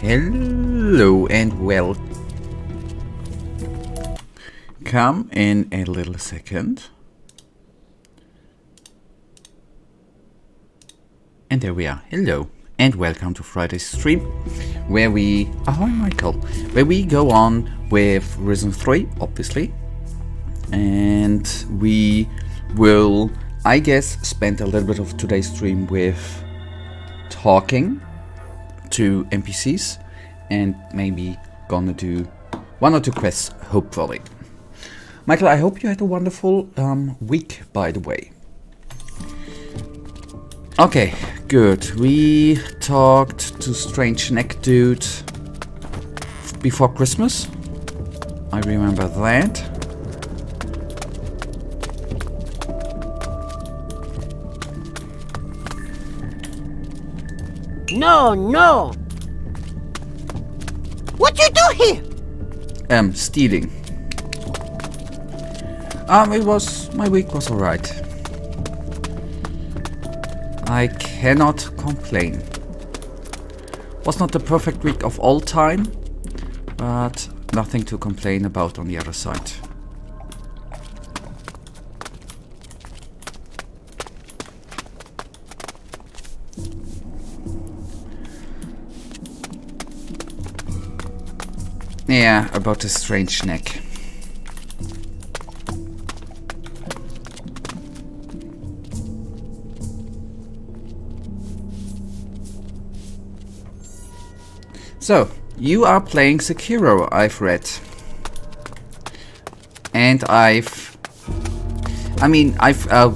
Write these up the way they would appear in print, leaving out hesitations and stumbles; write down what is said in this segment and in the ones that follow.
Hello and welcome in a little second. And there we are. Hello and welcome to Friday's stream, where we... Ahoy, Michael! Where we go on with Risen 3, obviously. And we will, I guess, spend a little bit of today's stream with talking to NPCs and maybe gonna do one or two quests, hopefully. Michael, I hope you had a wonderful week, by the way. Okay, good. We talked to Strange Neck Dude before Christmas. I remember that. No! What you do here? Stealing. My week was alright. I cannot complain. Was not the perfect week of all time, but nothing to complain about on the other side. Yeah, about the strange neck. So, you are playing Sekiro, I've read. And I've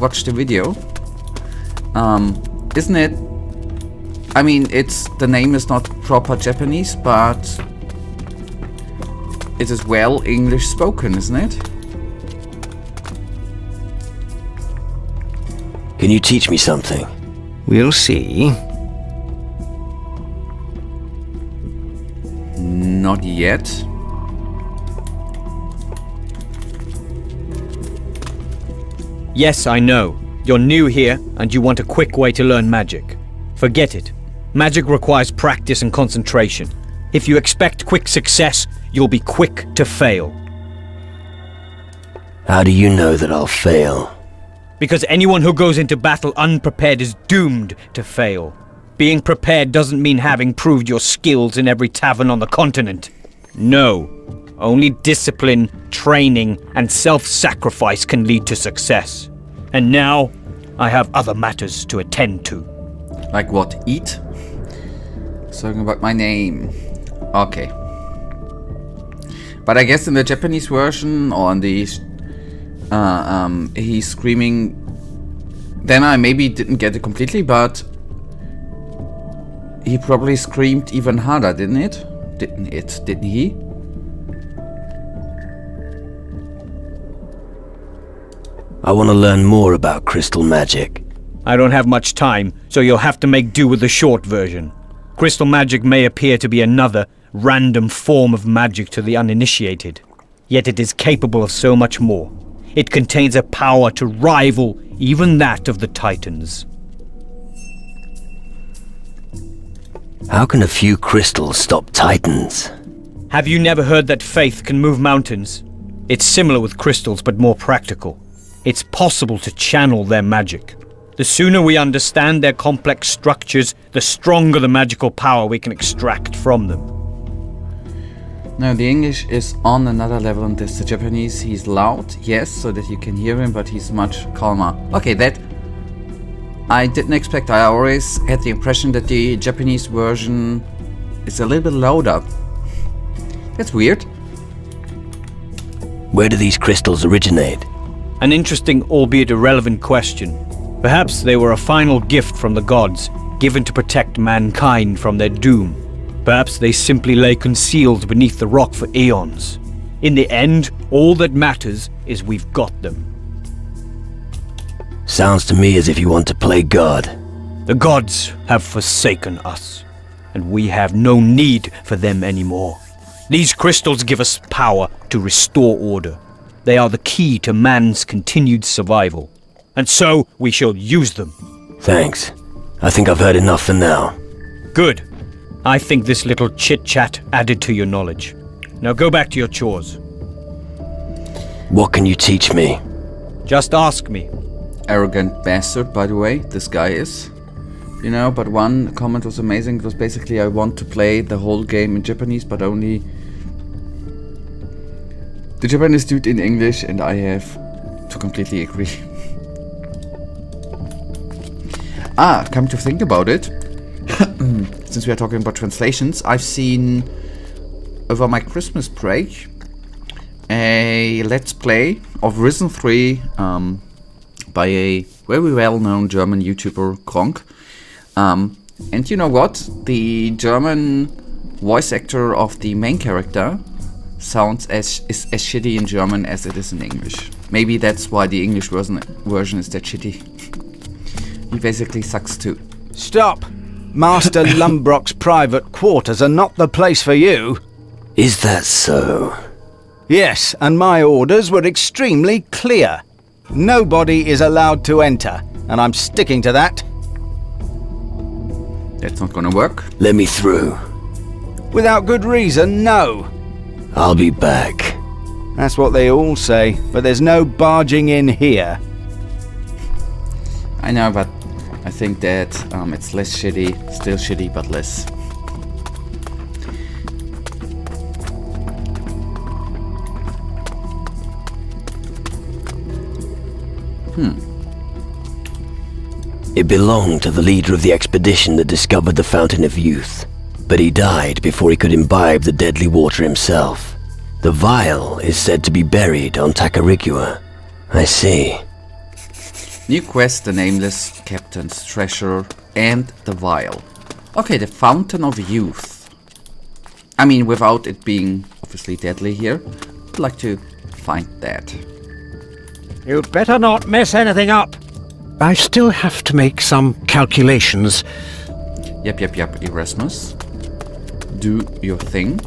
watched the video. Isn't it? I mean, the name is not proper Japanese, but it is well English spoken, isn't it? Can you teach me something? We'll see. Not yet. Yes, I know. You're new here, and you want a quick way to learn magic. Forget it. Magic requires practice and concentration. If you expect quick success, you'll be quick to fail. How do you know that I'll fail? Because anyone who goes into battle unprepared is doomed to fail. Being prepared doesn't mean having proved your skills in every tavern on the continent. No. Only discipline, training, and self-sacrifice can lead to success. And now, I have other matters to attend to. Like what? Eat? Talking about my name. Okay. But I guess in the Japanese version, or in the... he's screaming... Then I maybe didn't get it completely, but... He probably screamed even harder, didn't it? Didn't he? I want to learn more about crystal magic. I don't have much time, so you'll have to make do with the short version. Crystal magic may appear to be another, random form of magic to the uninitiated. Yet it is capable of so much more. It contains a power to rival even that of the Titans. How can a few crystals stop titans? Have you never heard that faith can move mountains? It's similar with crystals, but more practical. It's possible to channel their magic. The sooner we understand their complex structures, the stronger the magical power we can extract from them. No, the English is on another level than this. The Japanese, he's loud, yes, so that you can hear him, but he's much calmer. Okay, that I didn't expect. I always had the impression that the Japanese version is a little bit louder. That's weird. Where do these crystals originate? An interesting, albeit irrelevant question. Perhaps they were a final gift from the gods, given to protect mankind from their doom. Perhaps they simply lay concealed beneath the rock for eons. In the end, all that matters is we've got them. Sounds to me as if you want to play God. The gods have forsaken us, and we have no need for them anymore. These crystals give us power to restore order. They are the key to man's continued survival. And so we shall use them. Thanks. I think I've heard enough for now. Good. I think this little chit-chat added to your knowledge. Now go back to your chores. What can you teach me? Just ask me. Arrogant bastard, by the way, this guy is. You know, but one comment was amazing. It was basically, I want to play the whole game in Japanese, but only the Japanese dude in English, and I have to completely agree. Come to think about it, since we are talking about translations, I've seen over my Christmas break a Let's Play of Risen 3 by a very well-known German YouTuber, Gronk. And you know what? The German voice actor of the main character sounds as shitty in German as it is in English. Maybe that's why the English version is that shitty. He basically sucks too. Stop! Master Lumbrock's private quarters are not the place for you. Is that so? Yes, and my orders were extremely clear. Nobody is allowed to enter, and I'm sticking to that. That's not gonna work. Let me through. Without good reason, no. I'll be back. That's what they all say, but there's no barging in here. I know, but I think that it's less shitty, still shitty, but less. It belonged to the leader of the expedition that discovered the Fountain of Youth, but he died before he could imbibe the deadly water himself. The vial is said to be buried on Takarigua. I see. New quest, the Nameless Captain's Treasure, and the Vial. Okay, the Fountain of Youth. I mean, without it being obviously deadly here, I'd like to find that. You'd better not mess anything up. I still have to make some calculations. Yep, Erasmus. Do your thing.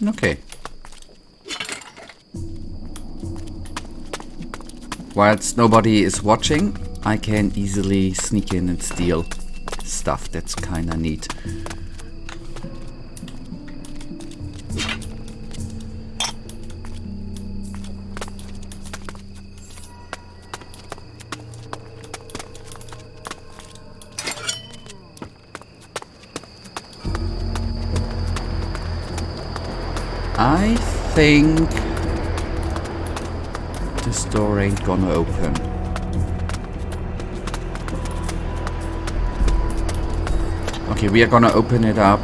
Okay. Whilst nobody is watching, I can easily sneak in and steal stuff. That's kinda neat. I think this door ain't gonna open. Okay, we are gonna open it up,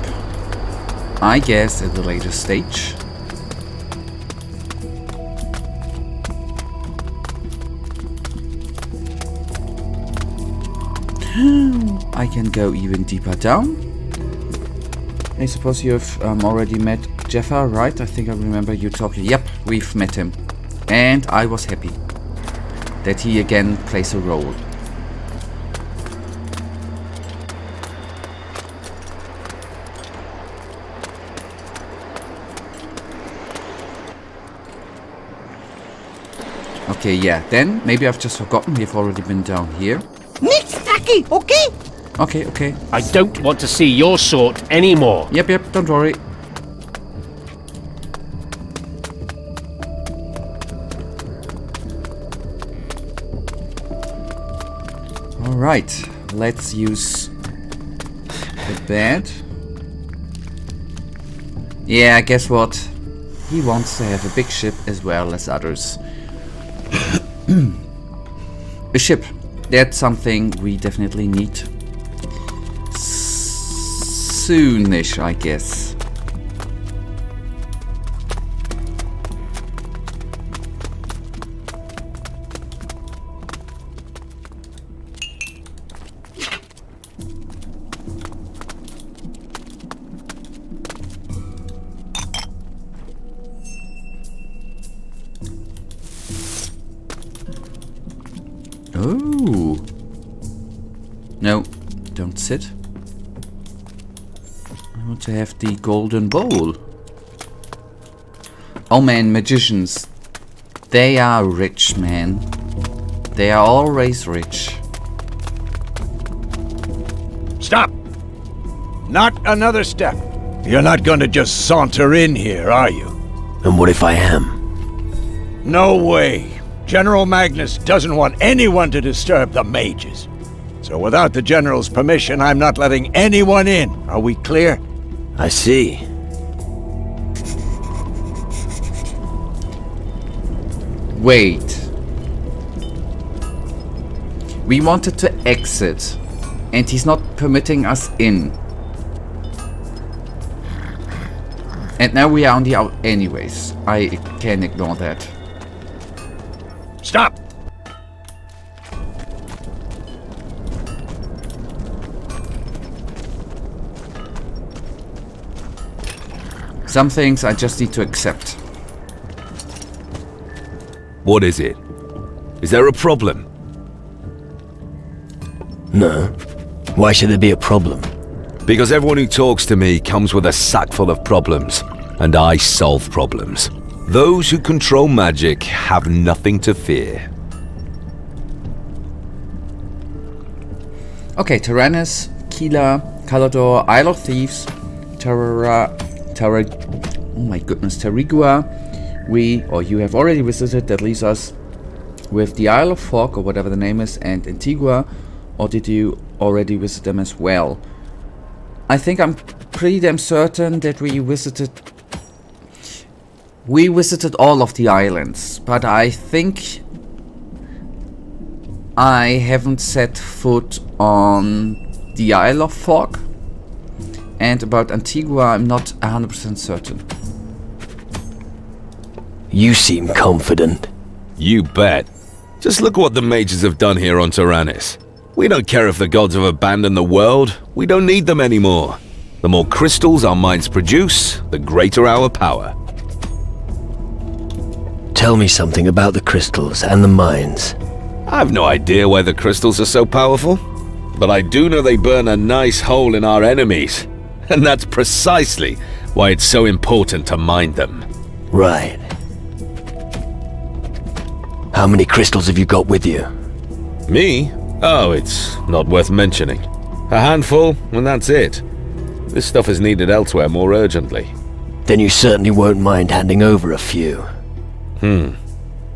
I guess, at the later stage. I can go even deeper down. I suppose you've already met Jeffa, right? I think I remember you talking. Yep, we've met him. And I was happy that he again plays a role. Okay, yeah, then maybe I've just forgotten we've already been down here. Nichts, Taki, okay? Okay. I don't want to see your sort anymore. Yep, don't worry. Alright, let's use the bed. Yeah, guess what? He wants to have a big ship as well as others. A ship. That's something we definitely need. Soonish, I guess. is it? I want to have the golden bowl. Oh man, magicians. They are rich, man. They are always rich. Stop! Not another step. You're not gonna just saunter in here, are you? And what if I am? No way. General Magnus doesn't want anyone to disturb the mages. So without the General's permission, I'm not letting anyone in. Are we clear? I see. Wait. We wanted to exit, and he's not permitting us in. And now we are on the out anyways. I can ignore that. Stop! Some things I just need to accept. What is it? Is there a problem? No. Why should there be a problem? Because everyone who talks to me comes with a sack full of problems, and I solve problems. Those who control magic have nothing to fear. Okay, Tyrannus, Keeler, Calador, Isle of Thieves, oh my goodness, Tarigua. You have already visited. That leaves us with the Isle of Fog, or whatever the name is, and Antigua. Or did you already visit them as well? I think I'm pretty damn certain that we visited all of the islands, but I think I haven't set foot on the Isle of Fog, and about Antigua I'm not 100% certain. You seem confident. You bet. Just look what the mages have done here on Tyrannus. We don't care if the gods have abandoned the world. We don't need them anymore. The more crystals our minds produce, the greater our power. Tell me something about the crystals and the mines. I've no idea why the crystals are so powerful, but I do know they burn a nice hole in our enemies. And that's precisely why it's so important to mine them. Right. How many crystals have you got with you? Me? Oh, it's not worth mentioning. A handful, and that's it. This stuff is needed elsewhere more urgently. Then you certainly won't mind handing over a few.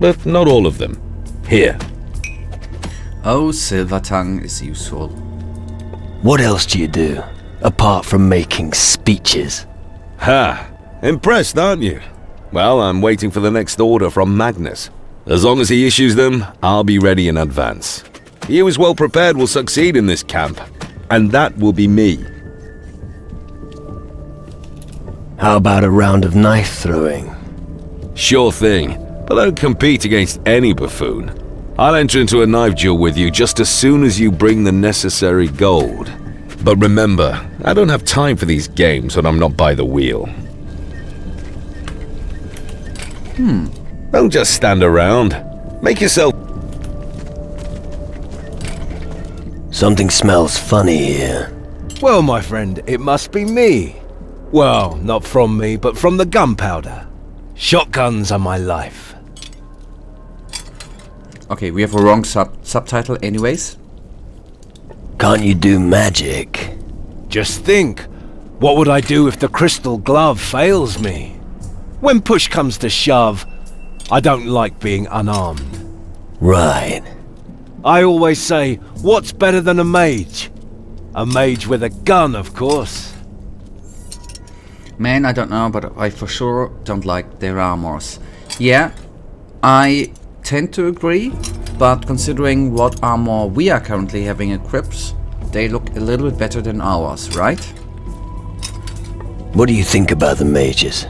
But not all of them. Here. Oh, Silver Tongue is useful. What else do you do, apart from making speeches? Ha! Impressed, aren't you? Well, I'm waiting for the next order from Magnus. As long as he issues them, I'll be ready in advance. He who is well prepared will succeed in this camp, and that will be me. How about a round of knife throwing? Sure thing, but I don't compete against any buffoon. I'll enter into a knife duel with you just as soon as you bring the necessary gold. But remember, I don't have time for these games when I'm not by the wheel. Don't just stand around. Make yourself... Something smells funny here. Well, my friend, it must be me. Well, not from me, but from the gunpowder. Shotguns are my life. Okay, we have a wrong subtitle anyways. Can't you do magic? Just think, what would I do if the crystal glove fails me? When push comes to shove, I don't like being unarmed. Right. I always say, what's better than a mage? A mage with a gun, of course. Man, I don't know, but I for sure don't like their armors. Yeah, I tend to agree, but considering what armor we are currently having equipped, they look a little bit better than ours, right? What do you think about the mages?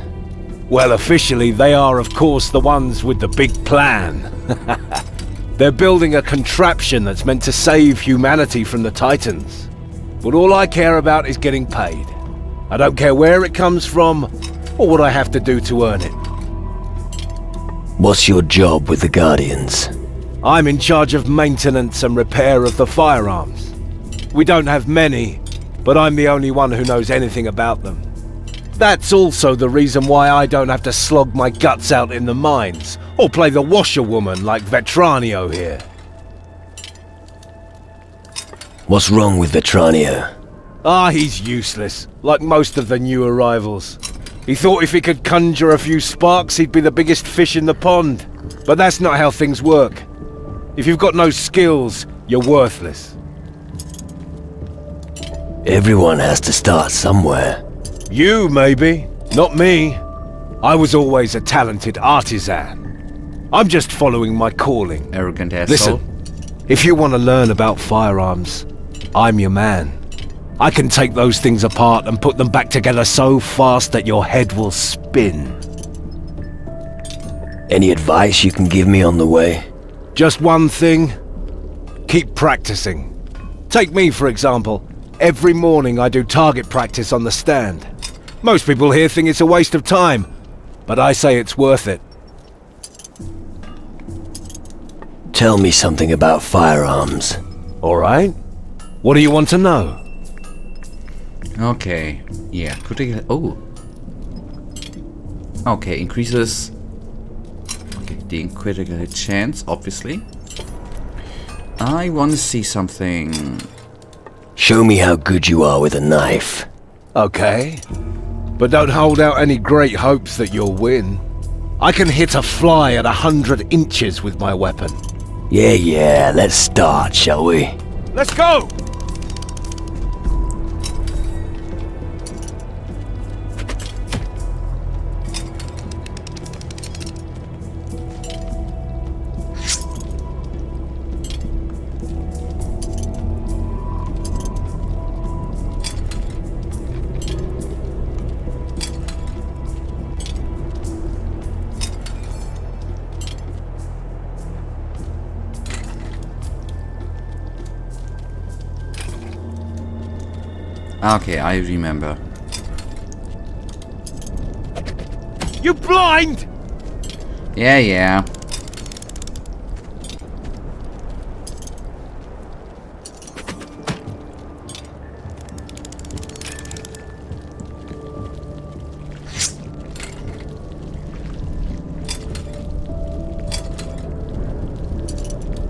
Well, officially, they are, of course, the ones with the big plan. They're building a contraption that's meant to save humanity from the Titans. But all I care about is getting paid. I don't care where it comes from, or what I have to do to earn it. What's your job with the Guardians? I'm in charge of maintenance and repair of the firearms. We don't have many, but I'm the only one who knows anything about them. That's also the reason why I don't have to slog my guts out in the mines, or play the washerwoman like Vetranio here. What's wrong with Vetranio? Ah, he's useless, like most of the new arrivals. He thought if he could conjure a few sparks, he'd be the biggest fish in the pond. But that's not how things work. If you've got no skills, you're worthless. Everyone has to start somewhere. You, maybe. Not me. I was always a talented artisan. I'm just following my calling. Arrogant asshole. Listen, if you want to learn about firearms, I'm your man. I can take those things apart and put them back together so fast that your head will spin. Any advice you can give me on the way? Just one thing. Keep practicing. Take me, for example. Every morning I do target practice on the stand. Most people here think it's a waste of time, but I say it's worth it. Tell me something about firearms. All right? What do you want to know? Okay. Yeah. Critical. Oh. Okay. Increases. Okay. The critical hit chance, obviously. I want to see something. Show me how good you are with a knife. Okay. But don't hold out any great hopes that you'll win. I can hit a fly at 100 inches with my weapon. Yeah, let's start, shall we? Let's go! Okay, I remember. You blind! Yeah.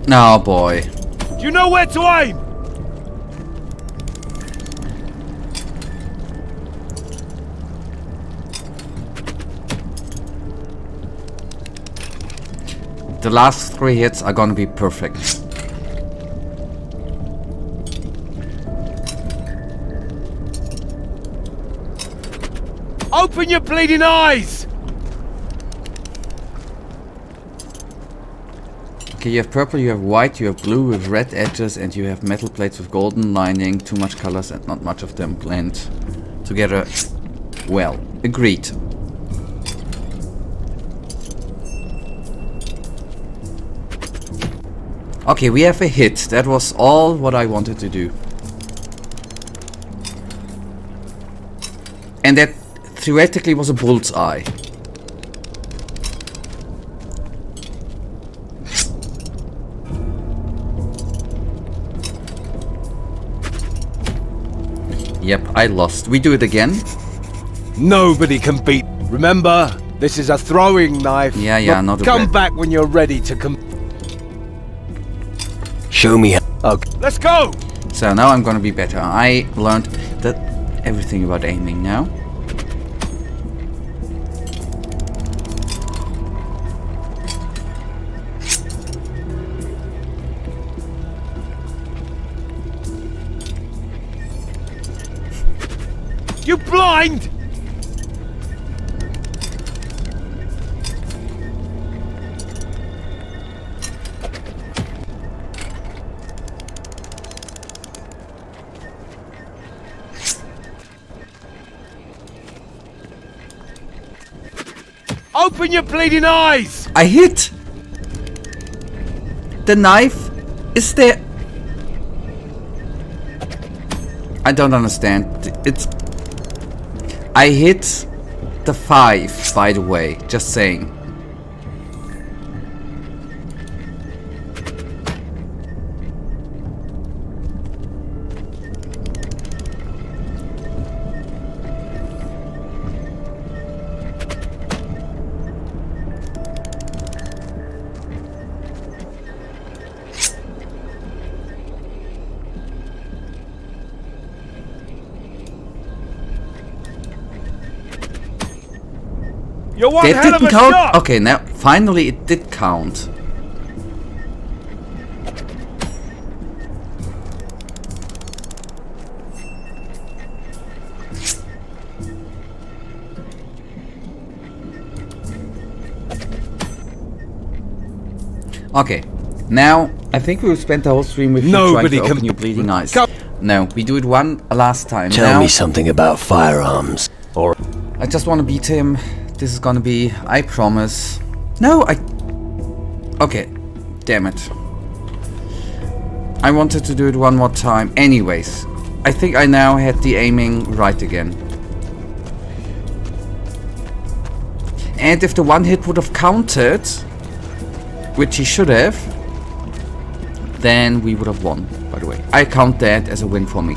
Oh boy. Do you know where to aim? The last 3 hits are gonna be perfect. Open your bleeding eyes! Okay, you have purple, you have white, you have blue with red edges, and you have metal plates with golden lining. Too much colors and not much of them blend together. Well, agreed. Okay, we have a hit. That was all what I wanted to do. And that theoretically was a bullseye. Yep, I lost. We do it again. Nobody can beat. Remember, this is a throwing knife. Yeah, not a come red. back when you're ready to Show me how... Okay. Let's go! So now I'm gonna be better. I learned that everything about aiming now. You blind! Open your bleeding eyes! I hit! The knife is there. I don't understand. It's... I hit the 5, by the way. Just saying. You're one That hell of didn't a count. shot! Okay, now finally it did count. Okay, now I think we'll spend the whole stream with you trying Nobody to open can- your bleeding eyes. Come- No, we do it one last time. Tell now, me something about firearms. I just want to beat him. This is gonna be, I promise. No, okay, damn it. I wanted to do it one more time. Anyways, I think I now had the aiming right again. And if the one hit would have counted, which he should have, then we would have won, by the way. I count that as a win for me.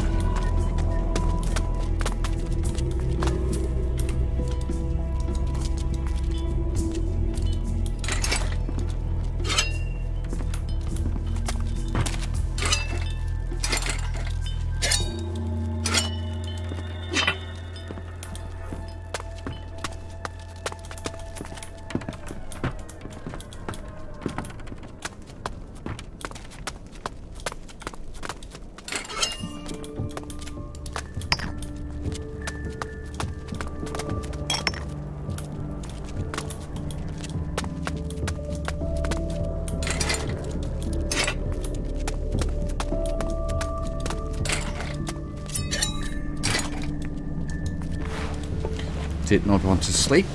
Did not want to sleep.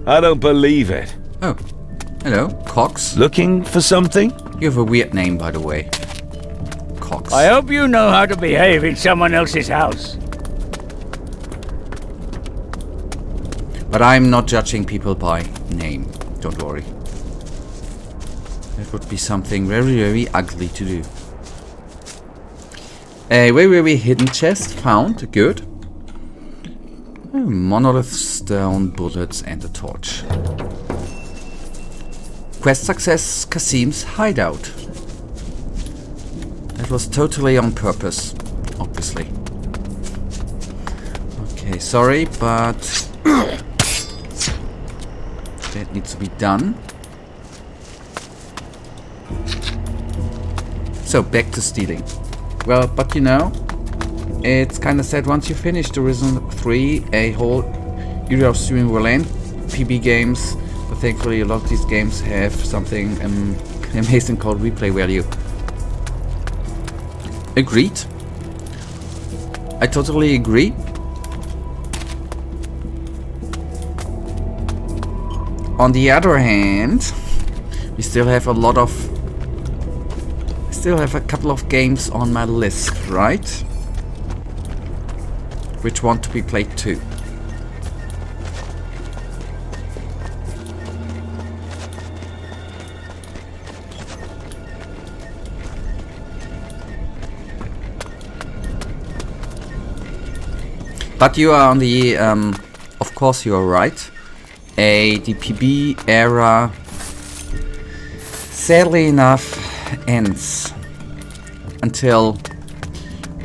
I don't believe it. Oh, hello, Cox. Looking for something? You have a weird name, by the way. Cox. I hope you know how to behave in someone else's house. But I'm not judging people by name. Don't worry. That would be something very, very ugly to do. A very, very hidden chest found. Good. A monolith stone, bullets, and a torch. Quest success, Kasim's hideout. That was totally on purpose, obviously. Okay, sorry, but that needs to be done. So, back to stealing. Well, but you know, it's kinda sad once you finish the Risen 3, a whole era of streaming will end. PB games, but thankfully a lot of these games have something amazing called replay value. Agreed. I totally agree. On the other hand, we still have a lot of... still have a couple of games on my list, right? Which want to be played too. But you are on the, of course you are right. The PB era, sadly enough, ends until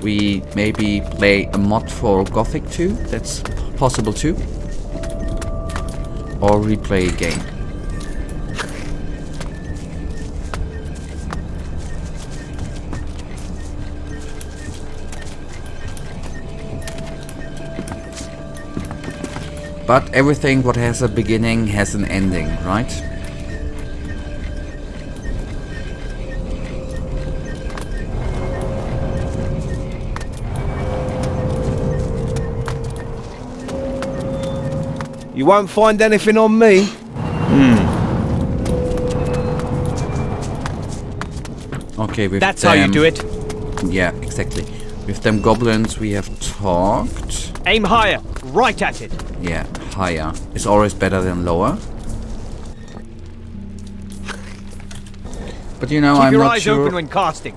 we maybe play a mod for Gothic 2, that's possible too, or replay a game. But everything what has a beginning has an ending, right? You won't find anything on me. Okay, with That's how you do it. Yeah, exactly. With them goblins we have talked. Aim higher, right at it. Yeah, higher is always better than lower. But you know, Keep I'm your not eyes sure. open when casting.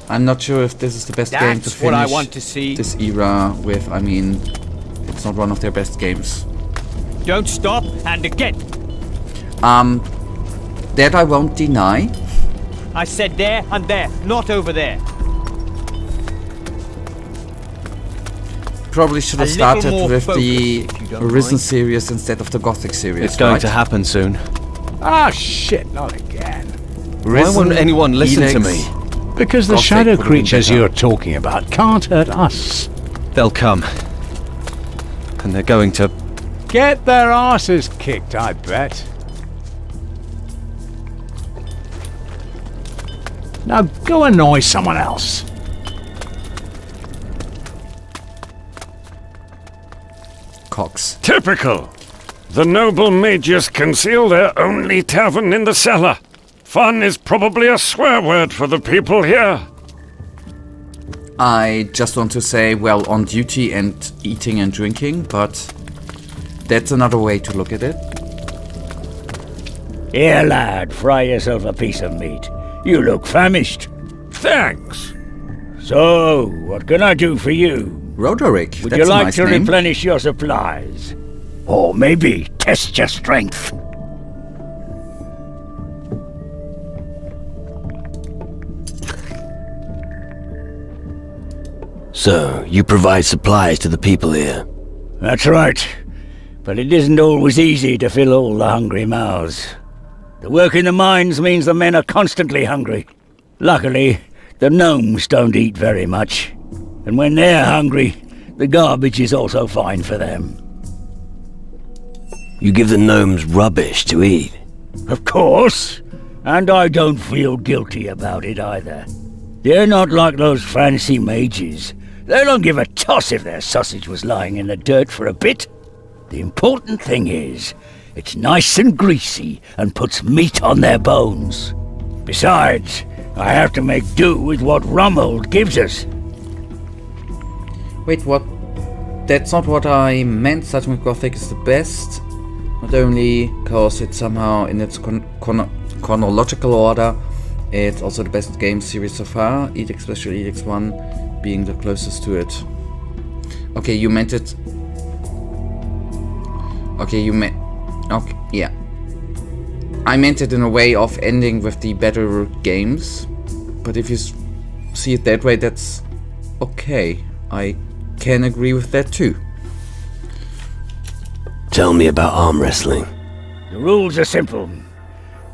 I'm not sure if this is the best game to That's what I finish want to see. this era with. I mean, it's not one of their best games. Don't stop, and again. That I won't deny. I said there and there, not over there. probably should have A little started more with focus, the if you don't Risen mind. series instead of the Gothic series. It's going right? to happen soon. Ah, shit, not again. Why won't anyone listen to Helix. me? Because the Gothic shadow would have been creatures better. you're talking about can't hurt us. They'll come. And they're going to... Get their asses kicked, I bet. Now go annoy someone else. Cox. Typical. The noble mages conceal their only tavern in the cellar. Fun is probably a swear word for the people here. I just want to say, well, on duty and eating and drinking, but that's another way to look at it. Here, lad, fry yourself a piece of meat. You look famished. Thanks. So, what can I do for you? Roderick, Would that's you a like nice to name. replenish your supplies? Or maybe test your strength? So, you provide supplies to the people here. That's right. But it isn't always easy to fill all the hungry mouths. The work in the mines means the men are constantly hungry. Luckily, the gnomes don't eat very much. And when they're hungry, the garbage is also fine for them. You give the gnomes rubbish to eat. Of course. And I don't feel guilty about it either. They're not like those fancy mages. They don't give a toss if their sausage was lying in the dirt for a bit. The important thing is, it's nice and greasy and puts meat on their bones. Besides, I have to make do with what Rummold gives us. Wait, what? That's not what I meant. Starting with Gothic is the best. Not only because it's somehow in its chronological order, it's also the best game series so far. Edict Special Edict 1 being the closest to it. Okay, you meant it. Okay, you meant. Okay, yeah. I meant it in a way of ending with the better games. But if you see it that way, that's okay. I can agree with that too. Tell me about arm wrestling. The rules are simple.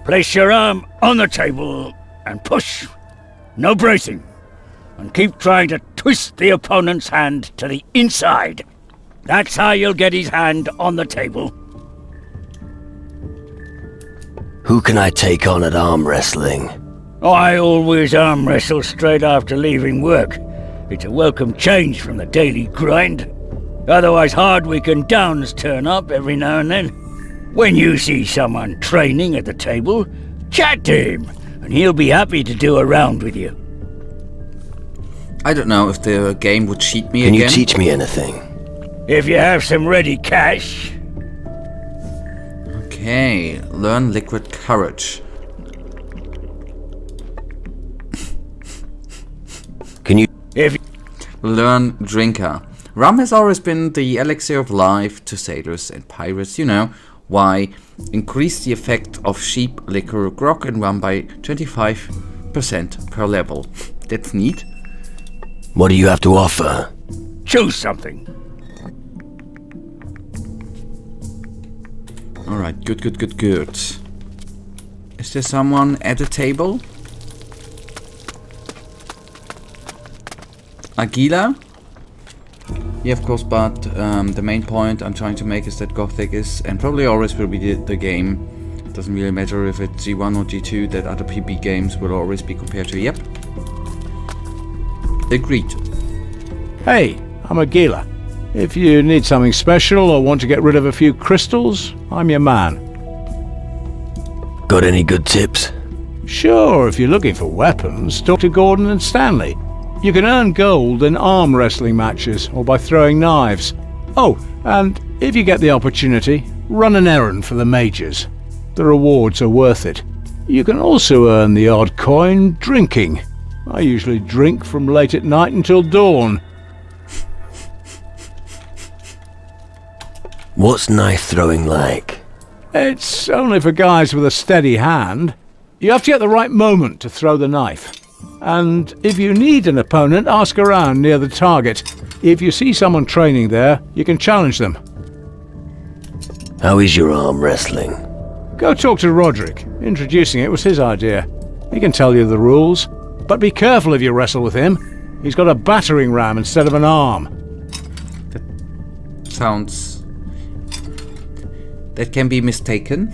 Place your arm on the table and push. No bracing. And keep trying to twist the opponent's hand to the inside. That's how you'll get his hand on the table. Who can I take on at arm wrestling? I always arm wrestle straight after leaving work. It's a welcome change from the daily grind. Otherwise, Hardwick and Downs turn up every now and then. When you see someone training at the table, chat to him, and he'll be happy to do a round with you. I don't know if the game would cheat me Can again. you teach me anything? If you have some ready cash. Okay, learn Liquid Courage. Can you... If Learn Drinker. Rum has always been the elixir of life to sailors and pirates, you know. Why? Increase the effect of sheep, liquor, grog and rum by 25% per level. That's neat. What do you have to offer? choose something. Alright, good. Is there someone at the table? Aguila? Yeah, of course, but the main point I'm trying to make is that Gothic is, and probably always will be the game. It doesn't really matter if it's G1 or G2, that other PB games will always be compared to, yep. Agreed. Hey, I'm Aguila. If you need something special or want to get rid of a few crystals, I'm your man. Got any good tips? Sure, if you're looking for weapons, talk to Gordon and Stanley. You can earn gold in arm wrestling matches or by throwing knives. Oh, and if you get the opportunity, run an errand for the mages. The rewards are worth it. You can also earn the odd coin drinking. I usually drink from late at night until dawn. What's knife throwing like? It's only for guys with a steady hand. You have to get the right moment to throw the knife. And if you need an opponent, ask around near the target. If you see someone training there, you can challenge them. How is your arm wrestling? Go talk to Roderick. Introducing it was his idea. He can tell you the rules. But be careful if you wrestle with him. He's got a battering ram instead of an arm. Sounds... That can be mistaken.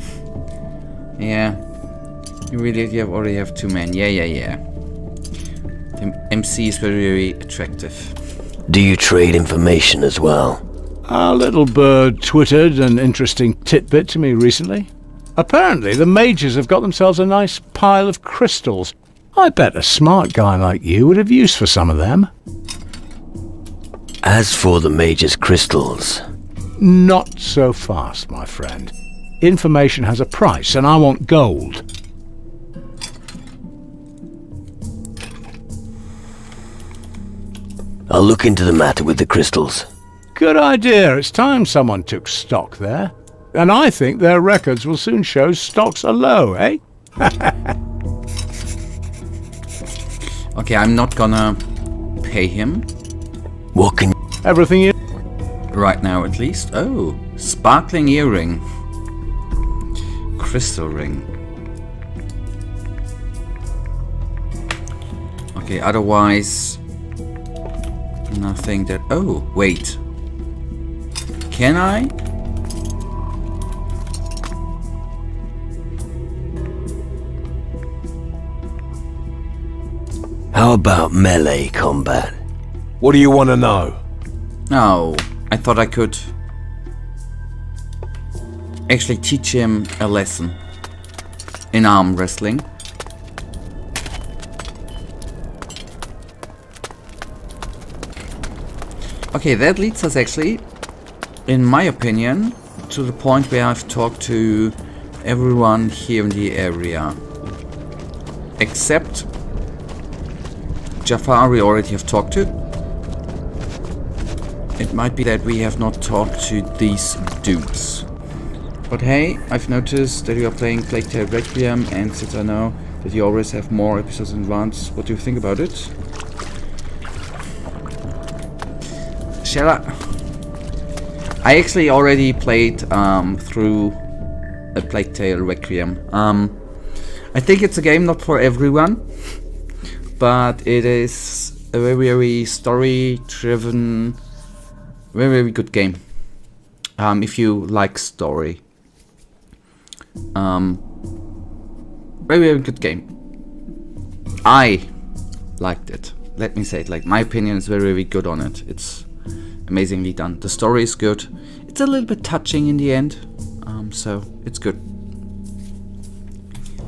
Yeah. You already have 2 men. Yeah. The MC is very, very attractive. Do you trade information as well? Our little bird twittered an interesting tidbit to me recently. Apparently, the mages have got themselves a nice pile of crystals. I bet a smart guy like you would have use for some of them. As for the mage's crystals... Not so fast, my friend. Information has a price, and I want gold. I'll look into the matter with the crystals. Good idea. It's time someone took stock there. And I think their records will soon show stocks are low, eh? Okay, I'm not gonna pay him. What can... Everything you... Right now, at least. Oh, sparkling earring. Crystal ring. Okay, otherwise... Nothing that... Oh, wait. Can I? How about melee combat? What do you want to know? No, I thought I could actually teach him a lesson in arm wrestling. Okay, that leads us actually, in my opinion, to the point where I've talked to everyone here in the area. Except Jafar we already have talked to. It might be that we have not talked to these dudes. But hey, I've noticed that you are playing Plague Tale Requiem, and since I know that you always have more episodes in advance, what do you think about it? Shall I actually already played through a Plague Tale Requiem. I think it's a game not for everyone, but it is a very, very story-driven, very, very good game. If you like story. Very, very good game. I liked it. Let me say it, like, my opinion is very, very good on it. It's amazingly done. The story is good. It's a little bit touching in the end, so it's good.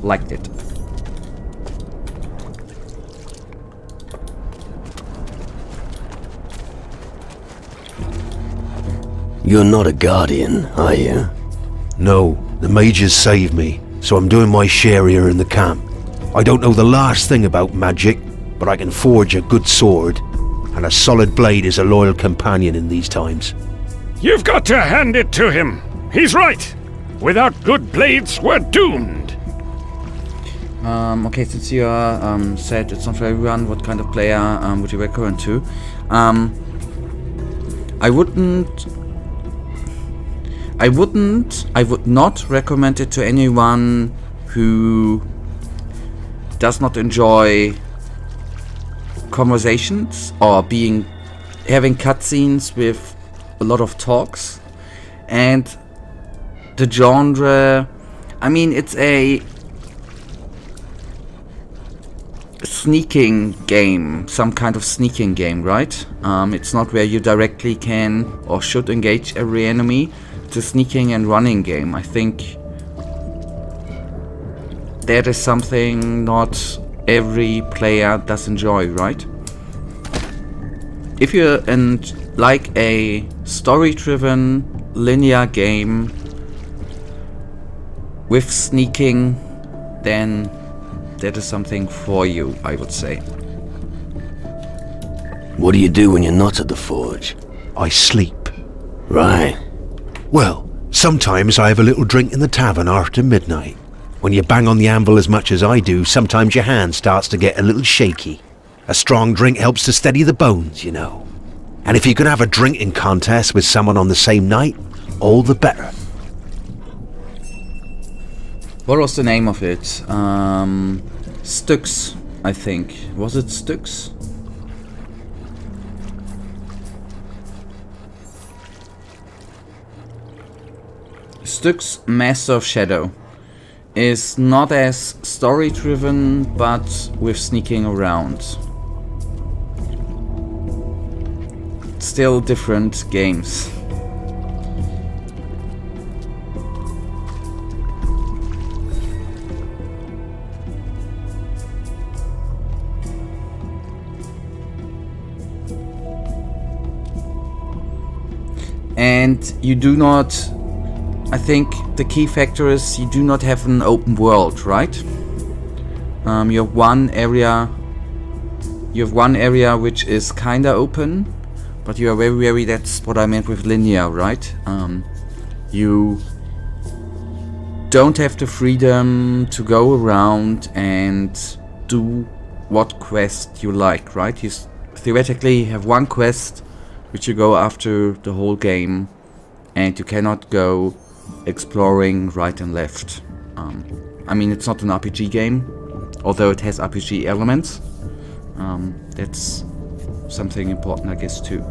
Liked it. You're not a guardian, are you? No, the mages saved me, so I'm doing my share here in the camp. I don't know the last thing about magic, but I can forge a good sword, and a solid blade is a loyal companion in these times. You've got to hand it to him. He's right. Without good blades, we're doomed. Okay, since you said it's not for everyone, what kind of player would you recommend to? I would not recommend it to anyone who does not enjoy conversations or having cutscenes with a lot of talks, and the genre. I mean, it's a sneaking game, some kind of sneaking game, right? It's not where you directly can or should engage every enemy. It's a sneaking and running game. I think that is something not every player does enjoy, right? If you like a story-driven linear game with sneaking, then that is something for you, I would say. What do you do when you're not at the forge? I sleep. Right. Well, sometimes I have a little drink in the tavern after midnight. When you bang on the anvil as much as I do, sometimes your hand starts to get a little shaky. A strong drink helps to steady the bones, you know. And if you can have a drinking contest with someone on the same night, all the better. What was the name of it? Styx, I think. Was it Styx? Styx Master of Shadow is not as story driven, but with sneaking around. Still different games. And you do not, I think the key factor is you do not have an open world, right? You have one area which is kinda open, but you are very, that's what I meant with linear, right? You don't have the freedom to go around and do what quest you like, right? You theoretically have one quest which you go after the whole game, and you cannot go exploring right and left. I mean, it's not an RPG game, although it has RPG elements. That's something important, I guess, too.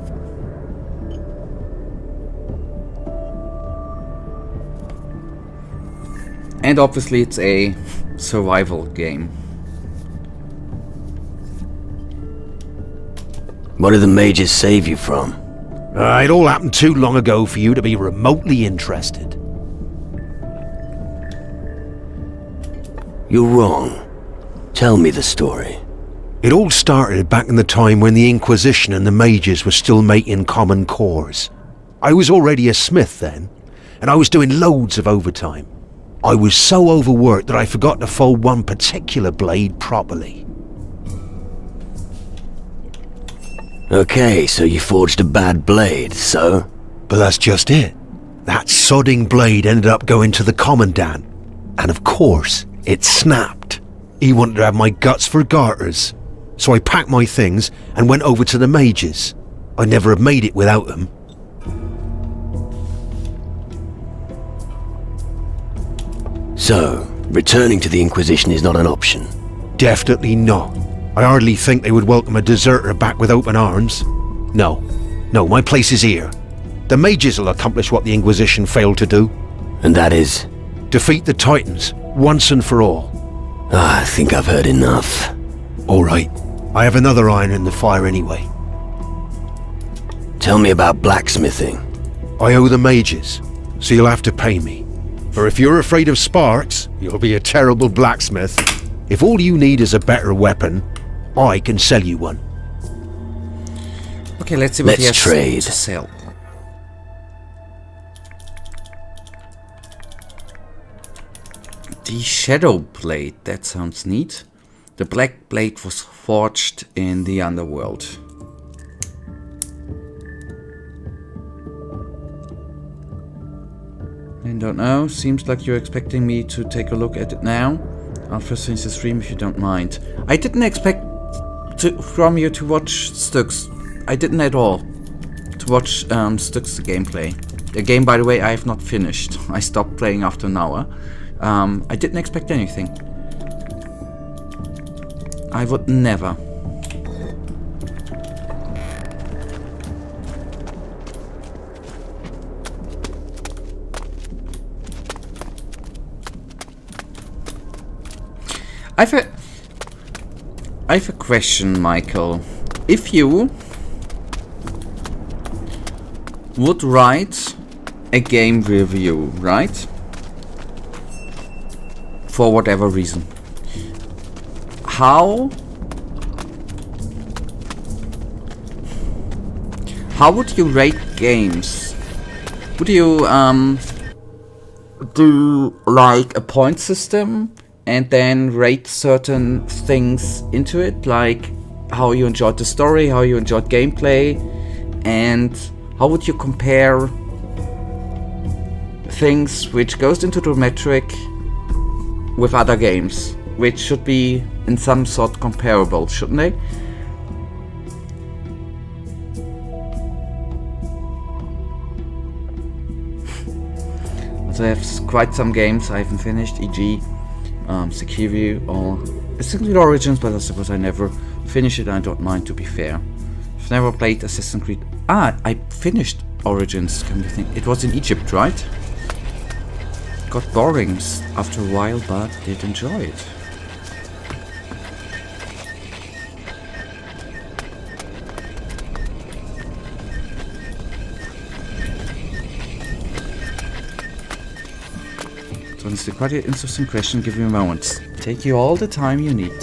And obviously it's a survival game. What did the mages save you from? It all happened too long ago for you to be remotely interested. You're wrong. Tell me the story. It all started back in the time when the Inquisition and the mages were still making common cores. I was already a smith then, and I was doing loads of overtime. I was so overworked that I forgot to fold one particular blade properly. Okay, so you forged a bad blade, so? But that's just it. That sodding blade ended up going to the Commandant. And of course, it snapped. He wanted to have my guts for garters. So I packed my things and went over to the mages. I'd never have made it without them. So, returning to the Inquisition is not an option? Definitely not. I hardly think they would welcome a deserter back with open arms. No, my place is here. The mages will accomplish what the Inquisition failed to do. And that is? Defeat the Titans, once and for all. I think I've heard enough. All right, I have another iron in the fire anyway. Tell me about blacksmithing. I owe the mages, so you'll have to pay me. For if you're afraid of sparks, you'll be a terrible blacksmith. If all you need is a better weapon, I can sell you one. Okay, let's see what he has trade. to sell. The Shadow Blade, that sounds neat. The Black Blade was forged in the underworld. I don't know, seems like you're expecting me to take a look at it now. I'll first finish the stream if you don't mind. I didn't expect from you to watch Styx. I didn't at all. To watch Styx the gameplay. The game, by the way, I have not finished. I stopped playing after an hour. I didn't expect anything. I would never. I have a question, Michael. If you would write a game review, right? For whatever reason. How would you rate games? Would you do like a point system and then rate certain things into it, like how you enjoyed the story, how you enjoyed gameplay, and how would you compare things which goes into the metric with other games, which should be in some sort comparable, shouldn't they? also have quite some games I haven't finished, e.g. Sekiro or Assassin's Creed Origins, but I suppose I never finish it. I don't mind, to be fair. I've never played Assassin's Creed. I finished Origins. Can you think? It was in Egypt, right? Got boring after a while, but did enjoy it. So it's quite an interesting question. Give me a moment. Take you all the time you need.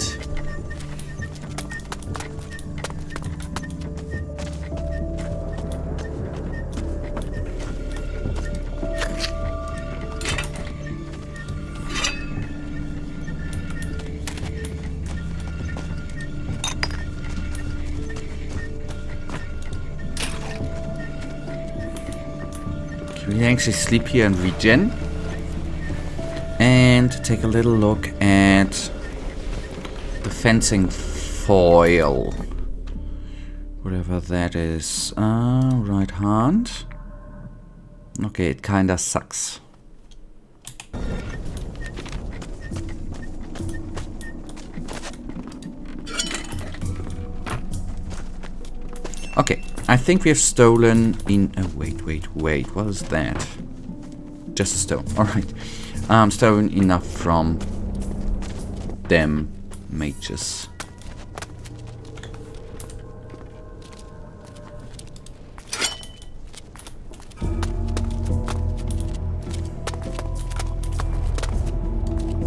Can we actually sleep here and regen? And take a little look at the fencing foil. Whatever that is. Right hand. Okay, it kinda sucks. Okay, I think we have stolen in... wait, what is that? Just a stone, alright. Stolen enough from them mages.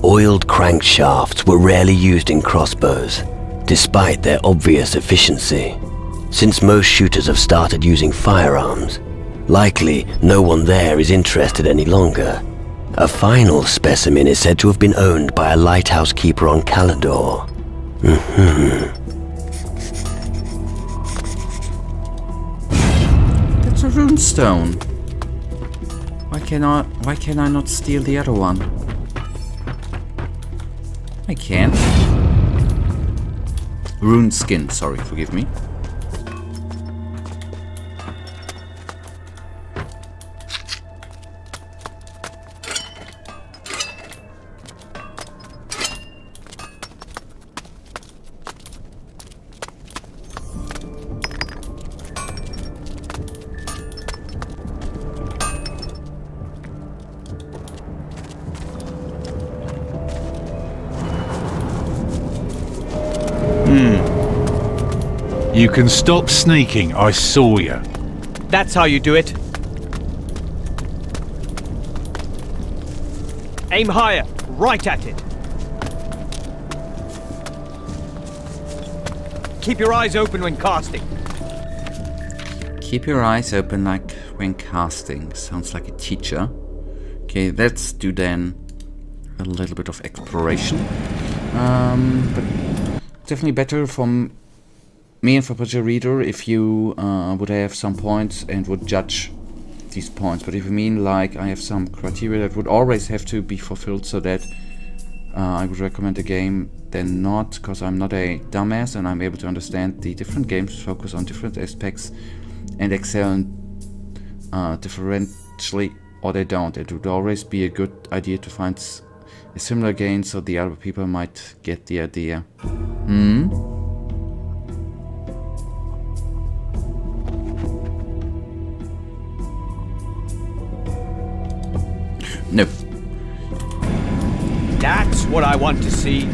Oiled crankshafts were rarely used in crossbows, despite their obvious efficiency. Since most shooters have started using firearms, likely no one there is interested any longer. A final specimen is said to have been owned by a lighthouse keeper on Calidor. That's a runestone. Why can I not steal the other one? I can. Rune skin, sorry, forgive me. You can stop sneaking, I saw you. That's how you do it. Aim higher, right at it. Keep your eyes open when casting. Keep your eyes open like when casting. Sounds like a teacher. Okay, let's do then a little bit of exploration. But definitely better from me and for a reader if you would have some points and would judge these points. But if you mean like I have some criteria that would always have to be fulfilled so that I would recommend a game, then not, because I'm not a dumbass and I'm able to understand the different games focus on different aspects and excel differentially, or they don't. It would always be a good idea to find a similar game so the other people might get the idea. No. That's what I want to see.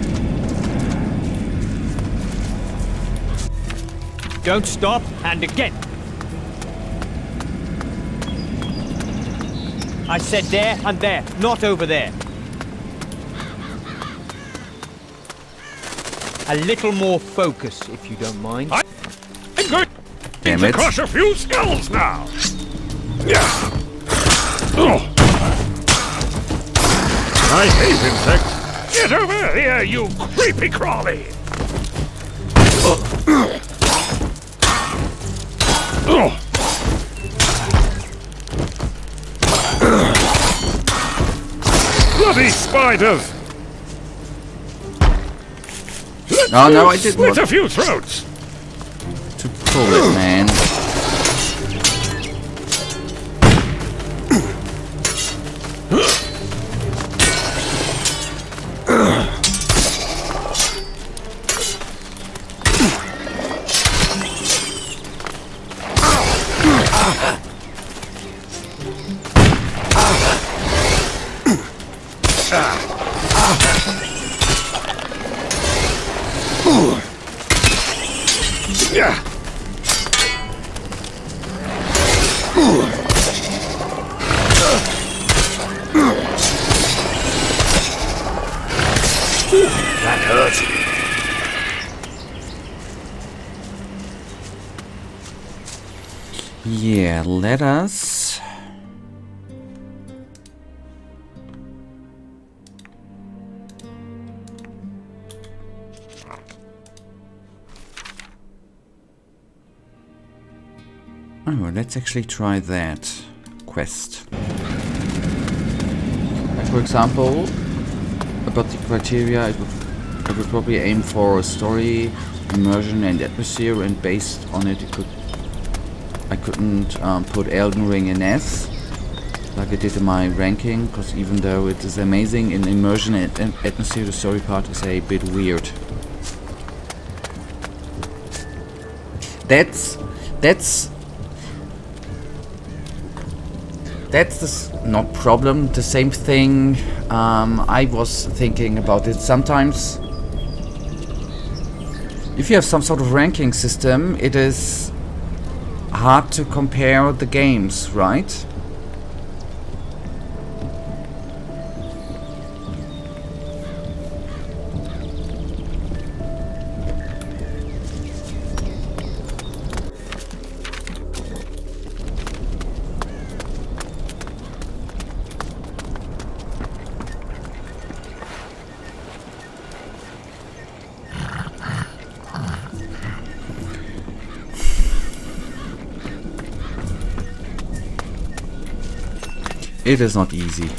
Don't stop, and again. I said there and there, not over there. A little more focus, if you don't mind. I'm going to crush a few skulls now. Yeah. Oh. I hate insects. Get over here, you creepy crawly. Bloody spiders! Oh no, I didn't Slit want a few throats! to pull it, man. That hurts. Yeah, let us... Oh, let's actually try that quest. Like for example, about the criteria, I would probably aim for story, immersion and atmosphere, and based on it, I couldn't put Elden Ring in S, like I did in my ranking, because even though it is amazing in immersion and atmosphere, the story part is a bit weird. That's not problem. The same thing I was thinking about it. Sometimes, if you have some sort of ranking system, it is hard to compare the games, right? It is not easy.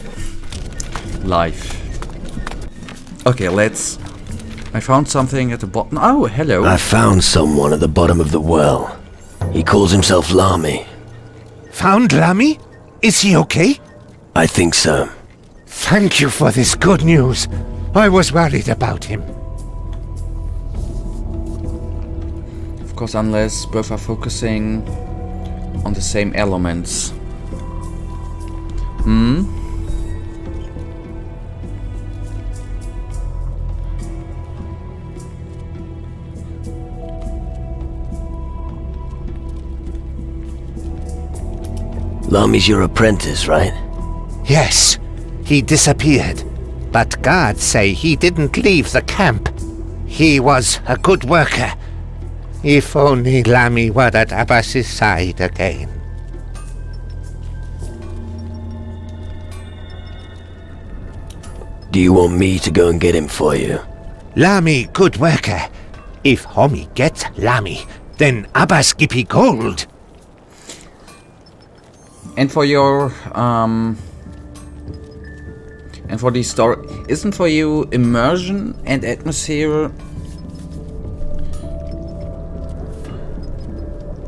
Life. Okay, let's... I found something at the bottom. Oh, hello. I found someone at the bottom of the well. He calls himself Lamy. Found Lamy? Is he okay? I think so. Thank you for this good news. I was worried about him. Of course, unless both are focusing on the same elements. Lamy's your apprentice, right? Yes, he disappeared. But guards say he didn't leave the camp. He was a good worker. If only Lamy were at Abbas's side again. Do you want me to go and get him for you? Lamy, good worker. If Homie gets Lamy, then Abbas give gold. And for your, and for the story, isn't for you immersion and atmosphere?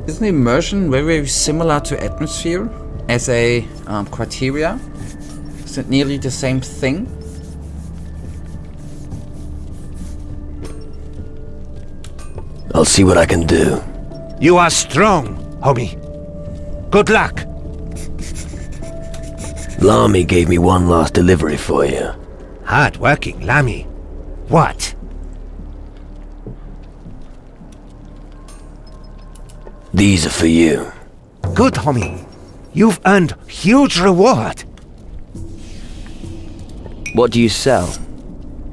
Isn't immersion very similar to atmosphere as a criteria? Is it nearly the same thing? I'll see what I can do. You are strong, Homie. Good luck. Lamy gave me one last delivery for you. Hard-working Lamy. What? These are for you. Good, Homie. You've earned huge reward. What do you sell?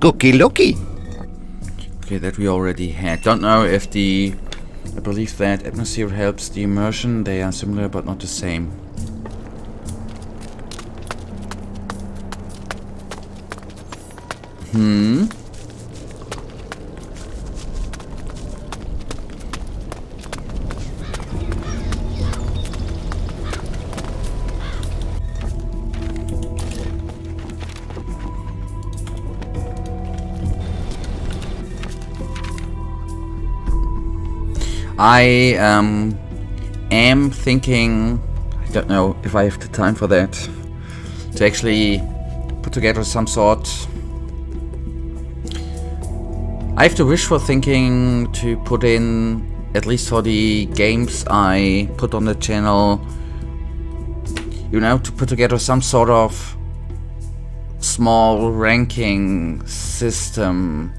Cookie looky. Okay, that we already had. Don't know if the... I believe that atmosphere helps the immersion. They are similar but not the same. I am thinking, I don't know if I have the time for that, to actually put together some sort. I have the wishful thinking to put in at least for the games I put on the channel, you know, to put together some sort of small ranking system.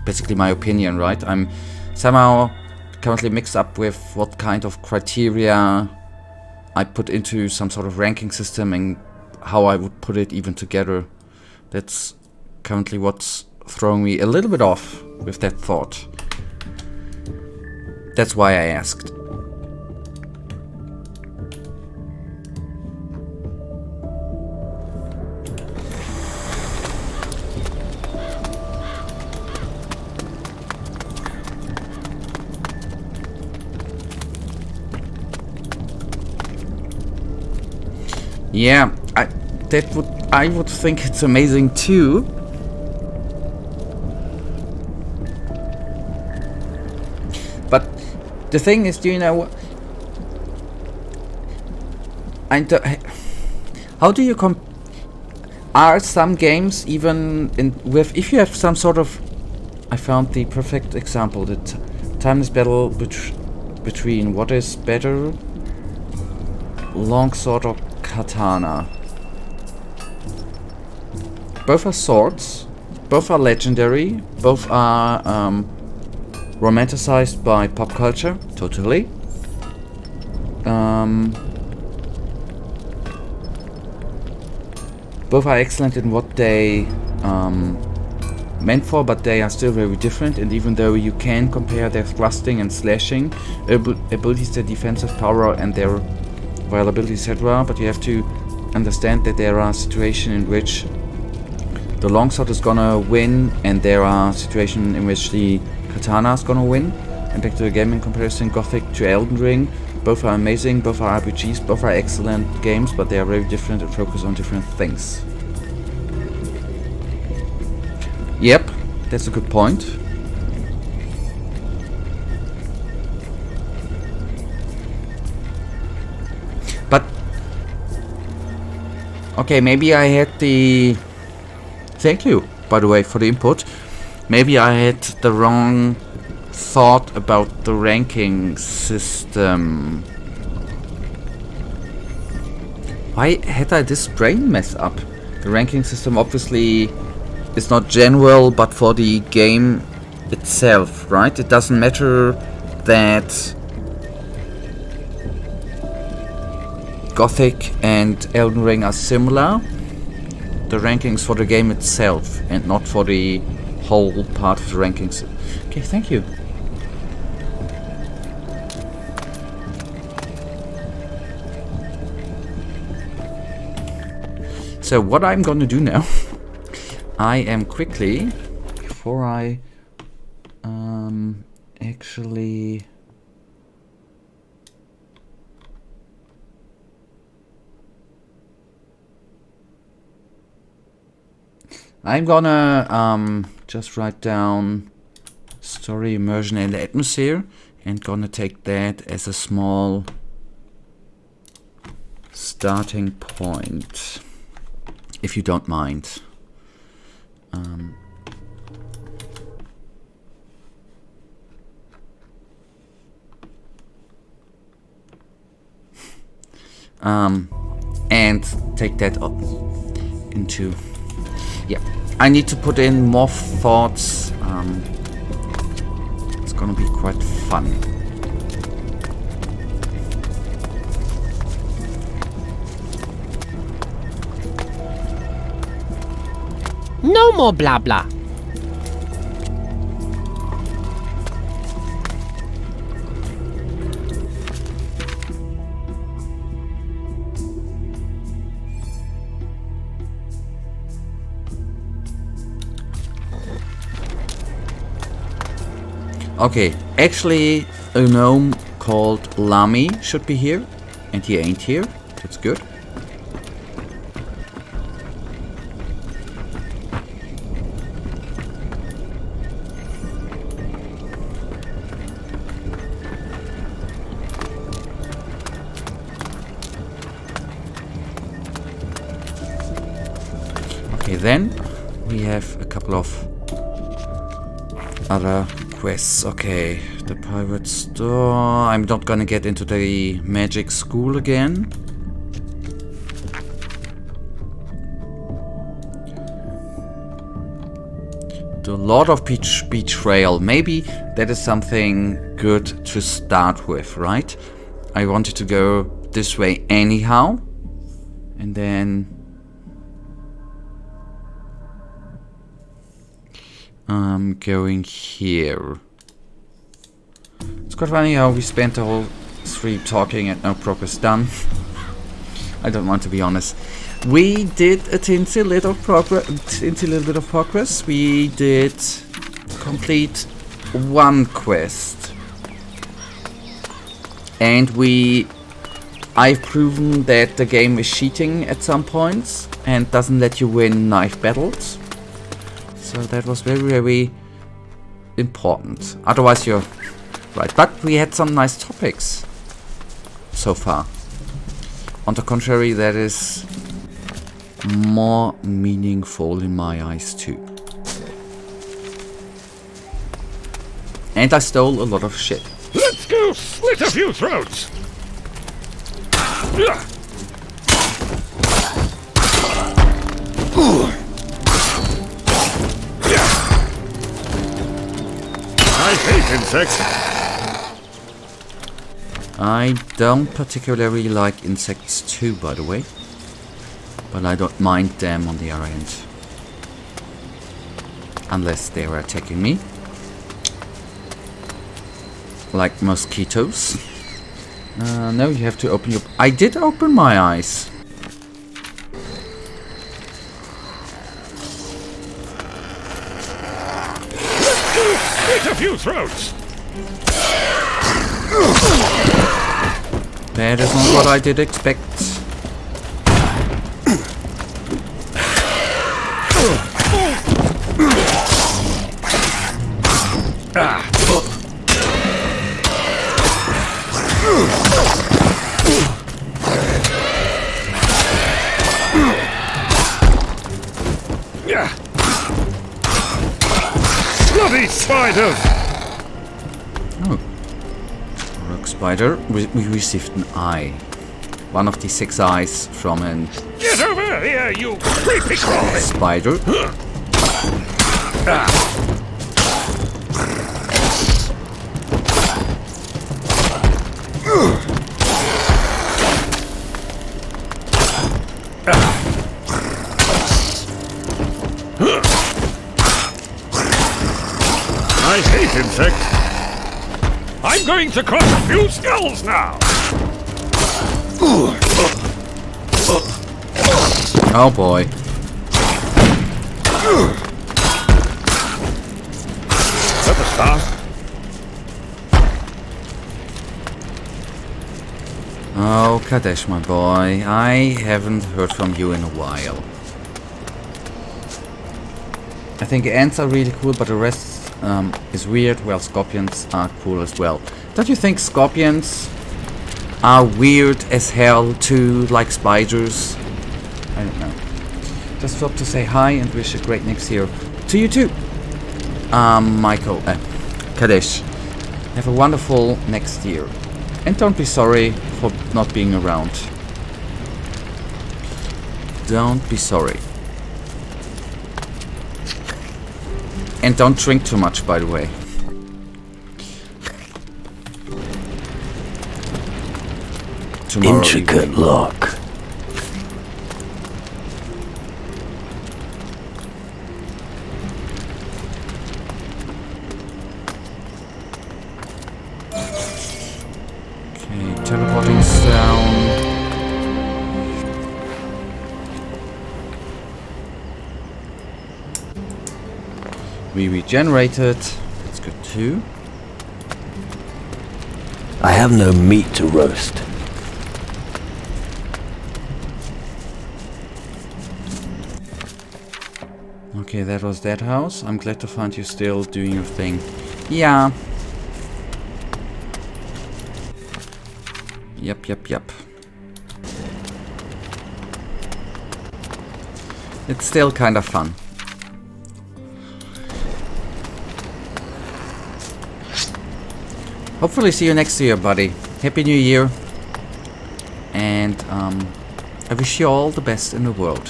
Basically my opinion, right? I'm somehow currently mixed up with what kind of criteria I put into some sort of ranking system and how I would put it even together. That's currently what's throwing me a little bit off with that thought. That's why I asked. Yeah, I would think it's amazing too. But the thing is, do you know, how do you are some games even with, if you have some sort of, I found the perfect example, the timeless battle between what is better, longsword or katana. Both are swords, both are legendary, both are romanticized by pop culture, totally. Both are excellent in what they meant for, but they are still very different, and even though you can compare their thrusting and slashing abilities, their defensive power and their viability, etc., but you have to understand that there are situations in which the longsword is gonna win, and there are situations in which the katana is gonna win. And back to the gaming comparison, Gothic to Elden Ring, both are amazing, both are RPGs, both are excellent games, but they are very different and focus on different things. Yep, that's a good point. But okay, maybe I had the... Thank you, by the way, for the input. Maybe I had the wrong thought about the ranking system. Why had I this brain mess up? The ranking system obviously is not general, but for the game itself, right? It doesn't matter that Gothic and Elden Ring are similar. The rankings for the game itself and not for the whole part of the rankings. Okay, thank you. So what I'm gonna do now, I am quickly, before I actually... I'm gonna just write down story, immersion and atmosphere, and gonna take that as a small starting point, if you don't mind. And take that up into... Yeah, I need to put in more thoughts. It's gonna be quite fun. No more blah blah. Okay, actually a gnome called Lami should be here, and he ain't here. That's good. Okay, then we have a couple of other quests. Okay, the Pirate store. I'm not gonna get into the magic school again. The Lord of Betrayal. Maybe that is something good to start with, right? I wanted to go this way anyhow. And then I'm going here. It's quite funny how we spent the whole stream talking and no progress done. I don't want to be honest. We did a teensy little bit of progress. We did complete one quest. And I've proven that the game is cheating at some points and doesn't let you win knife battles. So that was very, very important. Otherwise you're right. But we had some nice topics so far. On the contrary, that is more meaningful in my eyes too. And I stole a lot of shit. Let's go slit a few throats! I hate insects. I don't particularly like insects too, by the way. But I don't mind them on the other hand. Unless they are attacking me. Like mosquitoes. No, you have to open your... I did open my eyes. Slit a few throats. That is not what I did expect. Bloody spiders! Oh. Rock spider. We received an eye. One of the 6 eyes from an... Get over here, you creepy crawly! Spider. I hate insects. I'm going to crush a few skulls now. Oh boy. That was fast. Oh, Kadesh, my boy. I haven't heard from you in a while. I think ants are really cool, but the rest is weird. Well, scorpions are cool as well. Don't you think scorpions are weird as hell too, like spiders? I don't know. Just thought to say hi and wish a great next year to you too. Michael, Kadesh, have a wonderful next year. And don't be sorry for not being around. Don't be sorry. And don't drink too much, by the way. Tomorrow Intricate evening. lock. Okay, teleporting down. We regenerated. That's good too. I have no meat to roast. Okay, that was that house. I'm glad to find you still doing your thing. Yeah. Yep. It's still kind of fun. Hopefully see you next year, buddy. Happy New Year. And I wish you all the best in the world.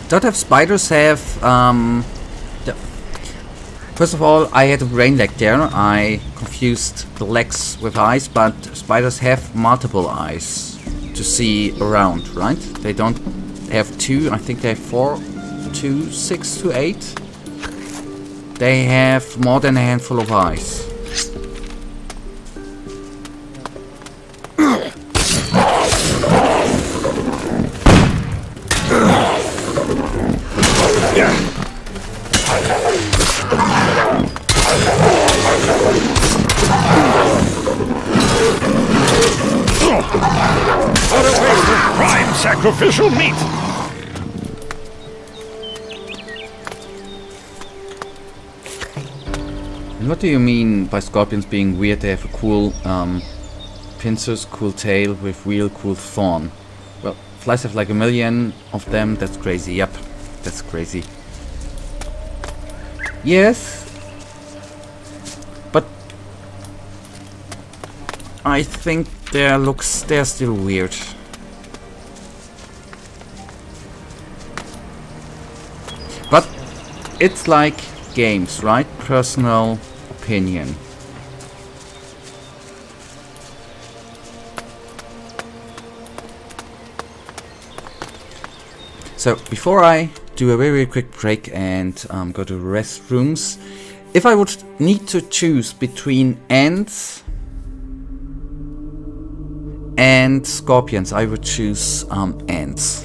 Don't have spiders have first of all, I had a brain lag there. I confused the legs with eyes, but spiders have multiple eyes to see around, right? They don't have two, I think they have 4, 2, 6 to 8. They have more than a handful of eyes. What a waste of prime sacrificial meat! And what do you mean by scorpions being weird? They have a cool pincers, cool tail with real cool thorn. Well, flies have like 1 million of them. That's crazy. Yep, that's crazy. Yes, but I think they're still weird. But it's like games, right? Personal opinion. So before I do a very quick break and go to the restrooms, if I would need to choose between ants and scorpions, I would choose ants.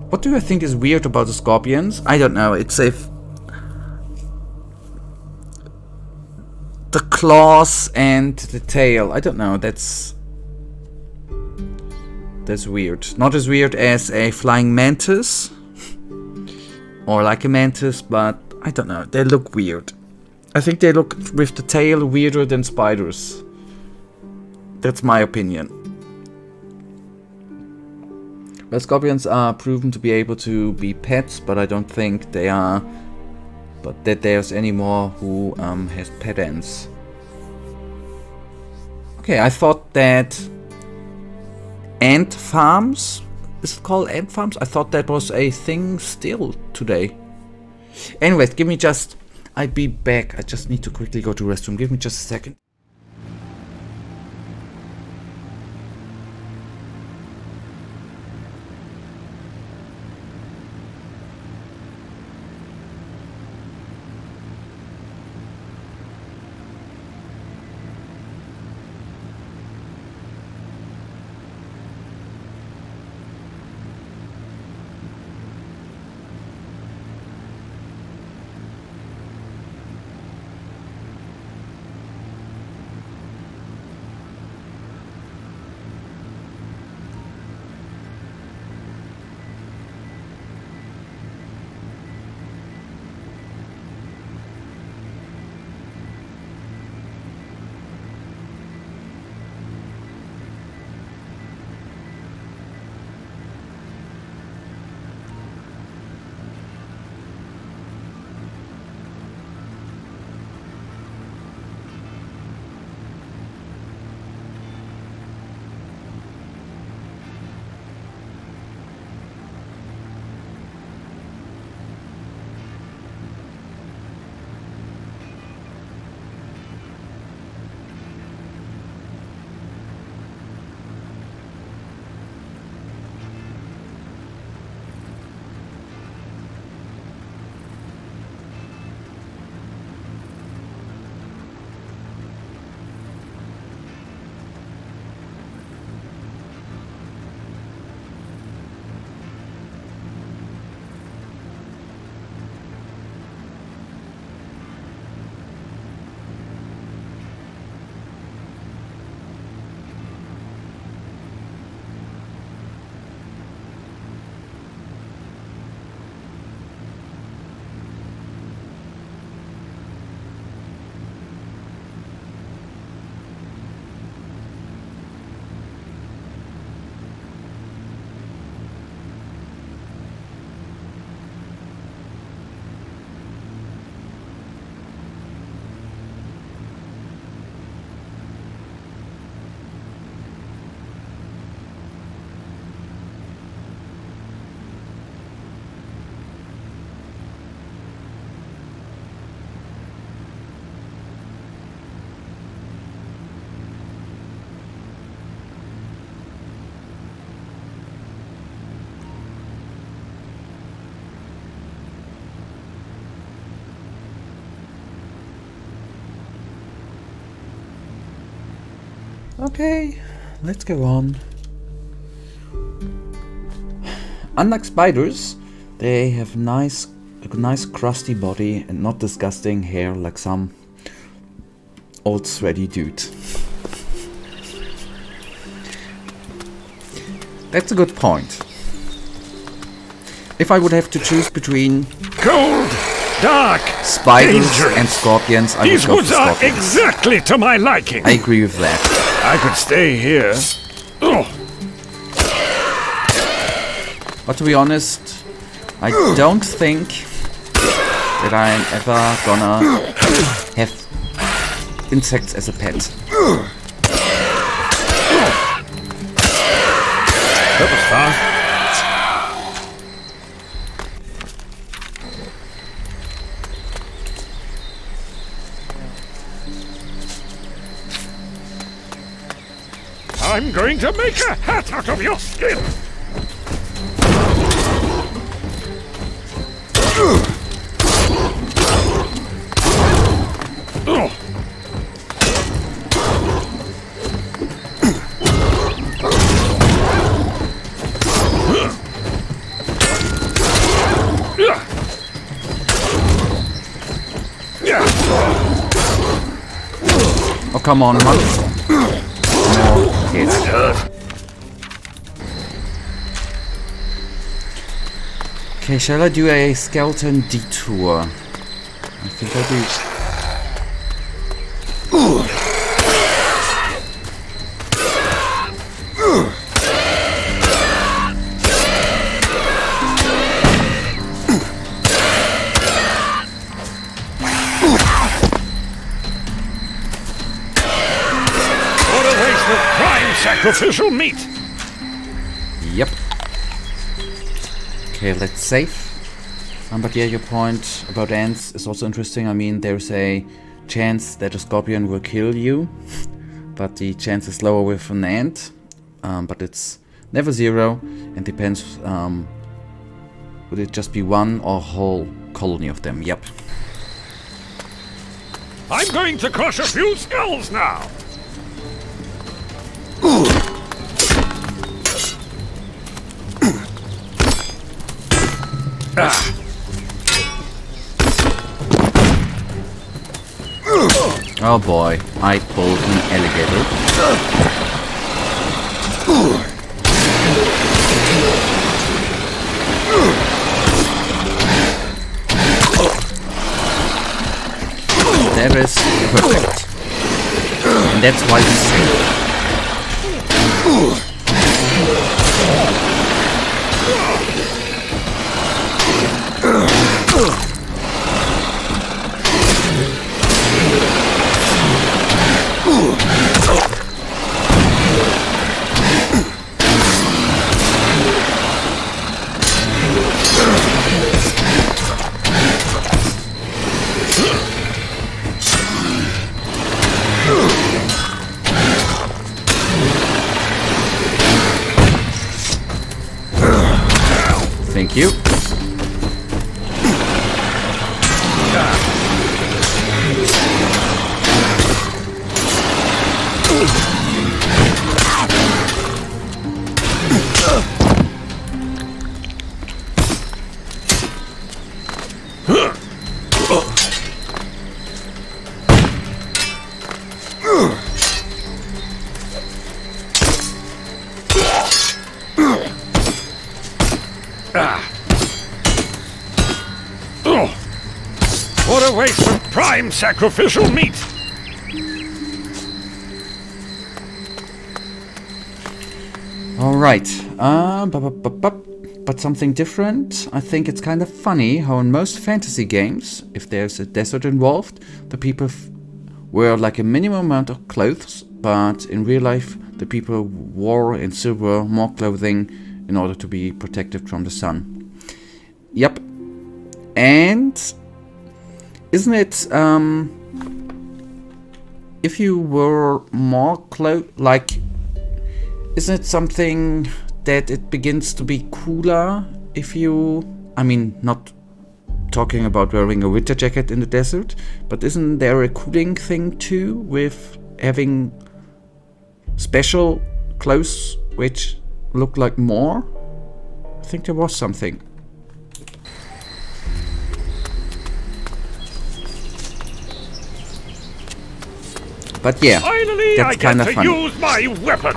What do you think is weird about the scorpions? I don't know. It's if the claws and the tail. I don't know. That's weird. Not as weird as a flying mantis or like a mantis, but I don't know. They look weird. I think they look with the tail weirder than spiders. That's my opinion. Well, scorpions are proven to be able to be pets, but I don't think they are. But that there's any more who has pet ants. Okay, I thought that ant farms, is it called ant farms? I thought that was a thing still today. Anyways, give me just, I'll be back. I just need to quickly go to the restroom. Give me just a second. Okay, let's go on. Unlike spiders, they have a nice crusty body and not disgusting hair like some old sweaty dude. That's a good point. If I would have to choose between Cold, dark, spiders dangerous. and scorpions, I would These go for woods are scorpions. exactly to my liking. I agree with that. I could stay here. Oh, But to be honest, I don't think that I'm ever gonna have insects as a pet. that was fast. I'm going to make a hat out of your skin! Oh, come on, man. More hits. Okay, shall I do a skeleton detour? I think I do. What a waste of prime sacrificial meat! Yep. Okay, let's save. But yeah, your point about ants is also interesting. I mean, there's a chance that a scorpion will kill you, but the chance is lower with an ant. But it's never zero, and depends. Would it just be one or a whole colony of them? Yep. I'm going to crush a few skulls now! Oh boy, I pulled an alligator. That is perfect. And that's why we save. Thank you. What a waste of prime sacrificial meat! Alright, but something different. I think it's kind of funny how in most fantasy games, if there's a desert involved, the people wear like a minimum amount of clothes, but in real life the people wore in silver more clothing in order to be protected from the sun. Yep. And isn't it, if you were more isn't it something that it begins to be cooler if you, I mean, not talking about wearing a winter jacket in the desert, but isn't there a cooling thing too with having special clothes which look like more? I think there was something. But yeah, Finally, that's I kind get of to funny. use my weapon.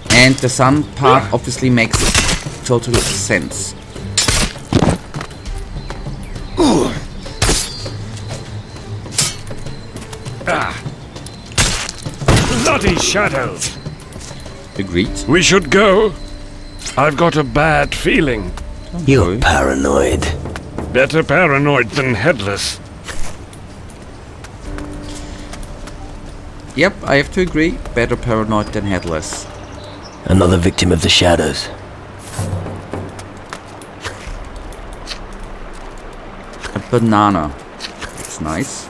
And the sun part obviously makes total sense. Bloody shadows. Agreed. We should go. I've got a bad feeling. You're paranoid. Better paranoid than headless. Yep, I have to agree. Better paranoid than headless. Another victim of the shadows. A banana. It's nice.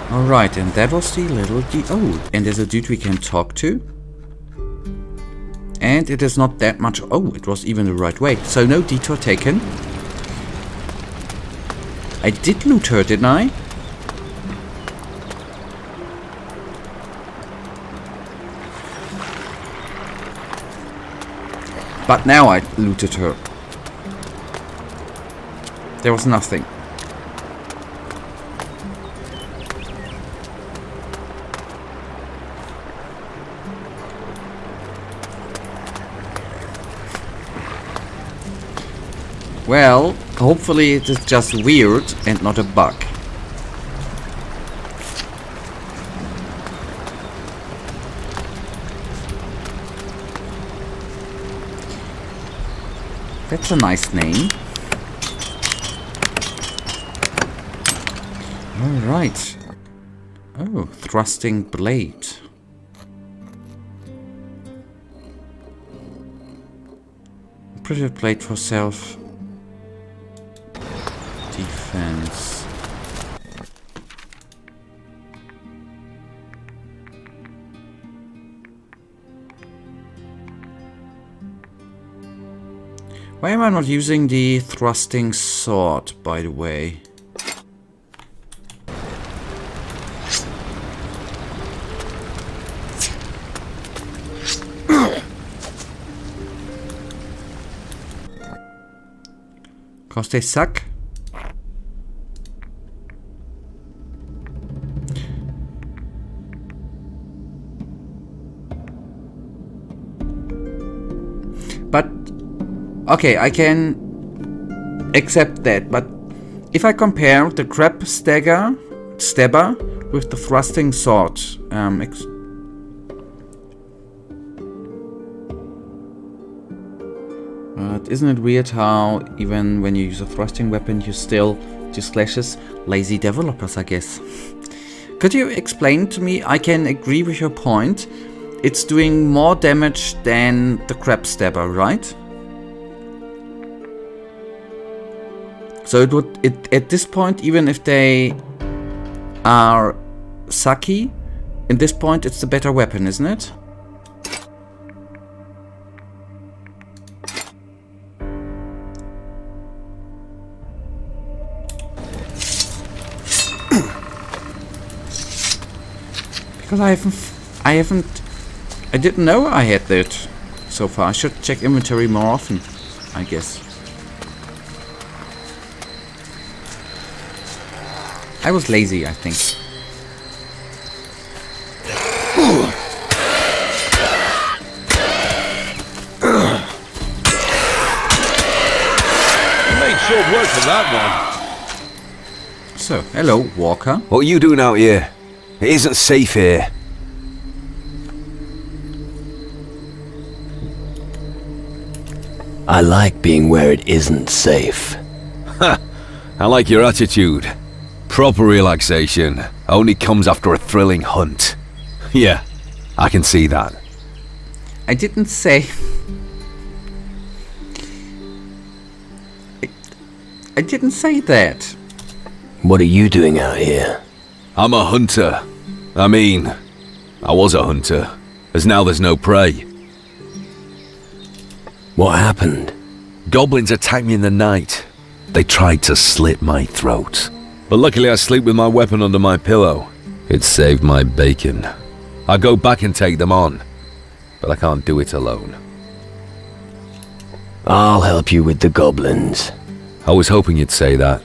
Alright, and that was the little oh, and there's a dude we can talk to. And it is not that much. Oh, it was even the right way. So no detour taken. I did loot her, didn't I? But now I looted her. There was nothing. Well, hopefully it is just weird and not a bug. That's a nice name. Alright. Oh, thrusting blade. Pressure plate for self defense. Why am I not using the thrusting sword, by the way? Cause they suck? But okay, I can accept that, but if I compare the crab stabber with the thrusting sword, but isn't it weird how even when you use a thrusting weapon you still do slashes? Lazy developers, I guess. Could you explain to me? I can agree with your point. It's doing more damage than the crab stabber, right? So it would, at this point, even if they are sucky, at this point it's the better weapon, isn't it? Because I didn't know I had that so far. I should check inventory more often, I guess. I was lazy, I think. You made short work of that one. So, hello, Walker. What are you doing out here? It isn't safe here. I like being where it isn't safe. Ha! I like your attitude. Proper relaxation only comes after a thrilling hunt. Yeah, I can see that. I didn't say... I didn't say that. What are you doing out here? I'm a hunter. I mean, I was a hunter, as now there's no prey. What happened? Goblins attacked me in the night. They tried to slit my throat. But luckily I sleep with my weapon under my pillow. It saved my bacon. I go back and take them on, but I can't do it alone. I'll help you with the goblins. I was hoping you'd say that.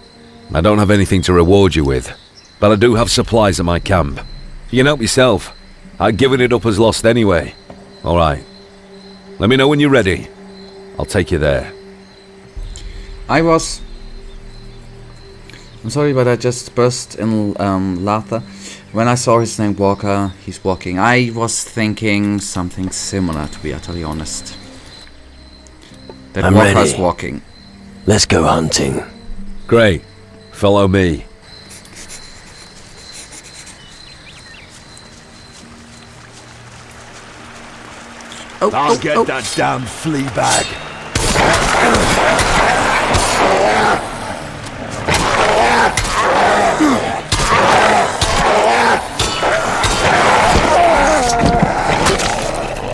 I don't have anything to reward you with, but I do have supplies at my camp. You can help yourself. I'd given it up as lost anyway. Alright. Let me know when you're ready. I'll take you there. I'm sorry, but I just burst in laughter when I saw his name Walker. He's walking. I was thinking something similar, to be utterly honest. That I'm Walker's ready. walking. Let's go hunting. Great. Follow me. Oh, Get that damn flea bag.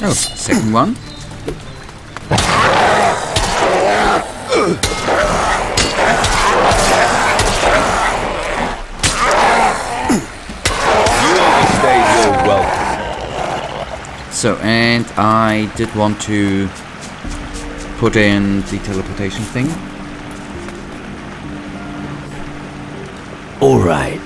Oh, second one. So, and I did want to put in the teleportation thing. All right.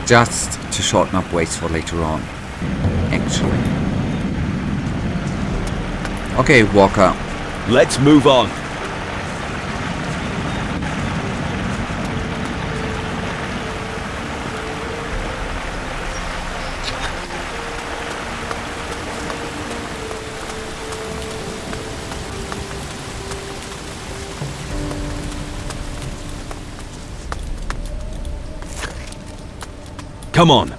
Just to shorten up waits for later on, actually. Okay, Walker. Let's move on. Come on,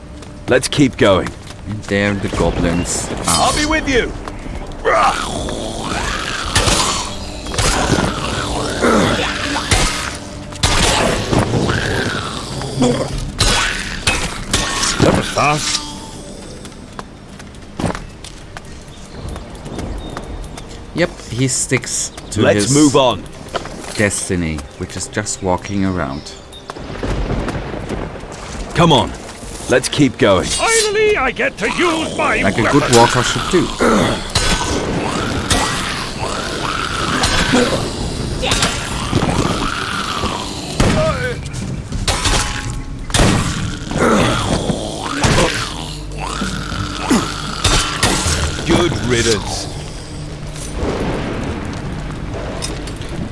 let's keep going. And there the goblins are. I'll be with you. That was fast. Yep, he sticks to Let's his move on. destiny, which is just walking around. Come on, let's keep going. Finally, I get to use my Like a weapon. good walker should do. Good riddance.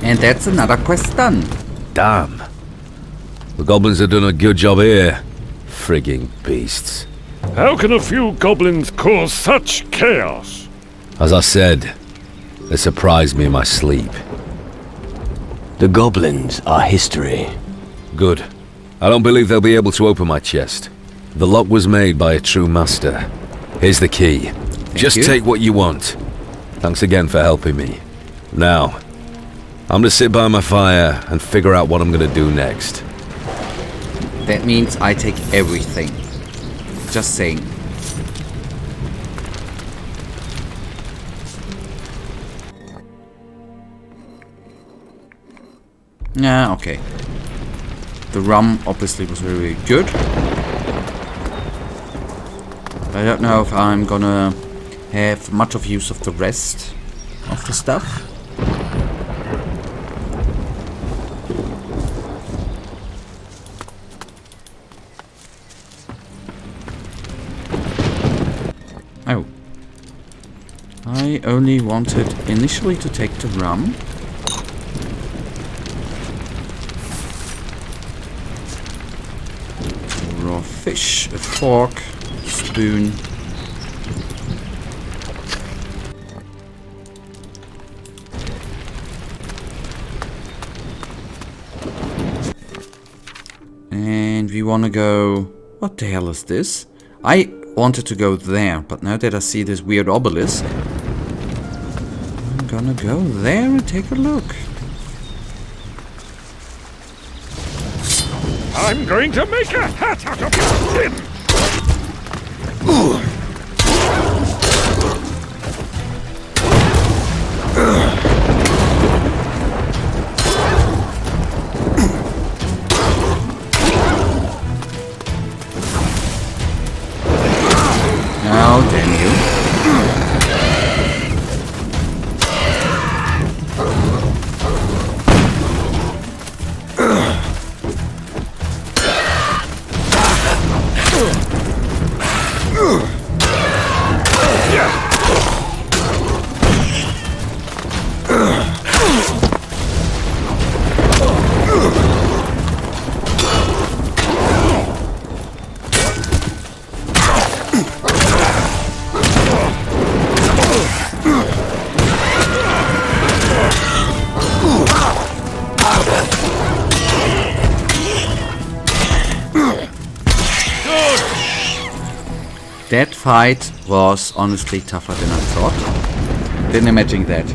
And that's another quest done. Damn. The goblins have done a good job here. Frigging beasts. How can a few goblins cause such chaos? As I said, they surprised me in my sleep. The goblins are history. Good. I don't believe they'll be able to open my chest. The lock was made by a true master. Here's the key. Just you. take what you want. Thanks again for helping me. Now, I'm gonna sit by my fire and figure out what I'm gonna do next. That means I take everything. Just saying. Yeah, okay. The rum obviously was very good. I don't know if I'm gonna have much of use of the rest of the stuff. Oh. I only wanted initially to take the rum. Raw fish, a fork, spoon, And we want to go... What the hell is this? I wanted to go there, but now that I see this weird obelisk, I'm gonna go there and take a look. I'm going to make a hat out of your skin! Oh, damn you. That fight was honestly tougher than I thought. Didn't imagine that.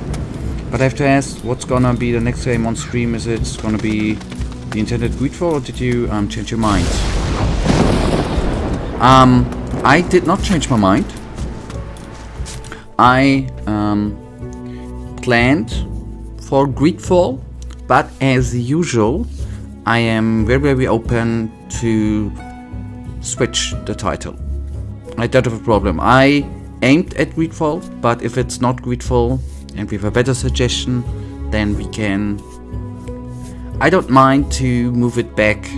But I have to ask, what's gonna be the next game on stream? Is it gonna be the intended Greedfall, or did you change your mind? I did not change my mind. I planned for Greedfall, but as usual, I am very, very open to switch the title. I don't have a problem. I aimed at Greedfall, but if it's not Greedfall and we have a better suggestion, then we can... I don't mind to move it back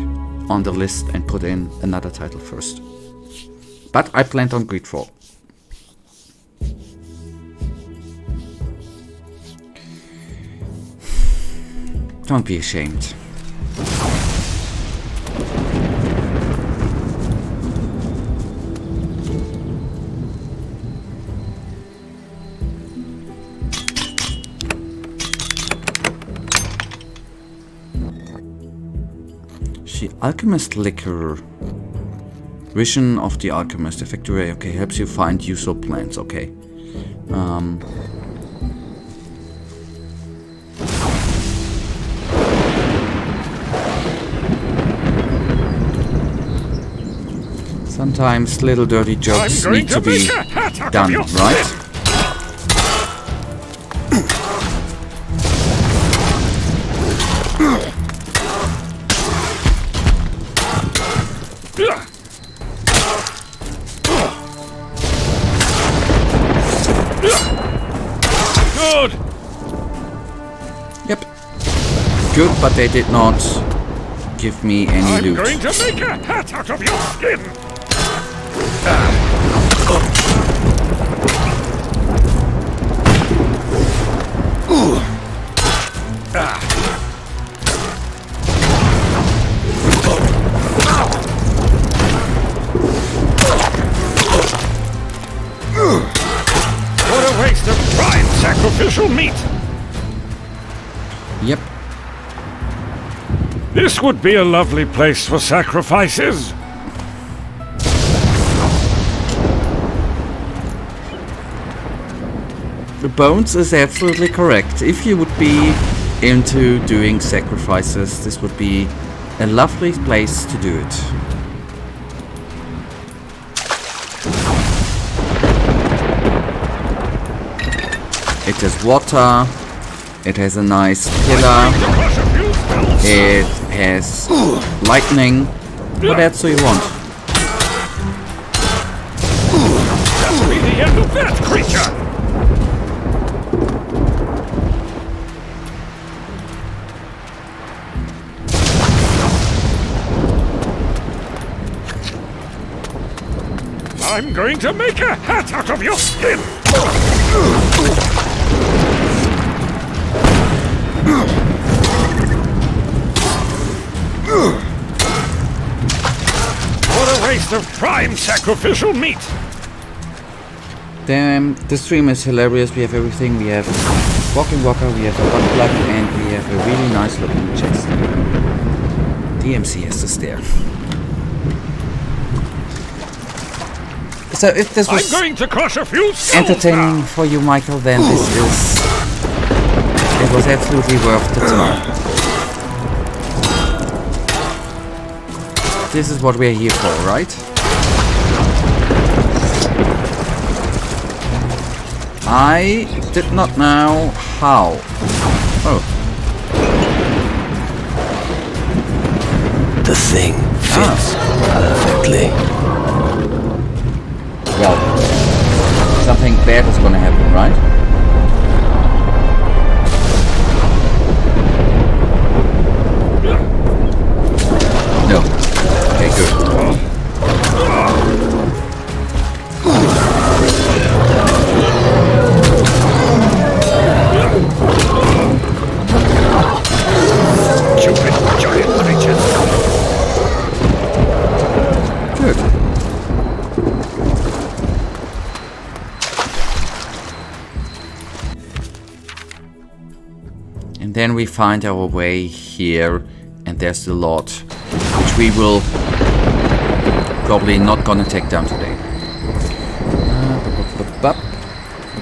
on the list and put in another title first. But I planned on Greedfall. Don't be ashamed. Alchemist Liquor. Vision of the Alchemist. Effective ray. Okay, helps you find useful plants. Okay. Sometimes little dirty jokes need to be done, right? Good. Yep. Good, but they did not give me any loot. I'm going to make a hat out of your skin. What a waste of prime sacrificial meat! Yep. This would be a lovely place for sacrifices. The Bones is absolutely correct. If you would be into doing sacrifices, this would be a lovely place to do it. It has water, it has a nice pillar, it has lightning. What else do you want? That'll be the end of that creature! I'm going to make a hat out of your skin! What a waste of prime sacrificial meat! Damn, the stream is hilarious. We have everything. We have Walking Walker, we have a butt plug, and we have a really nice looking chest. DMC has to stare. So if this was I'm going to crush a few skulls entertaining now. for you, Michael, then it was absolutely worth the time. This is what we're here for, right? I did not know how. Oh. The thing fits perfectly. Well, something bad is gonna happen, right? No. Okay, good. Stupid giant creatures. Good. And then we find our way here, and there's the lot, which we will probably not gonna take down today.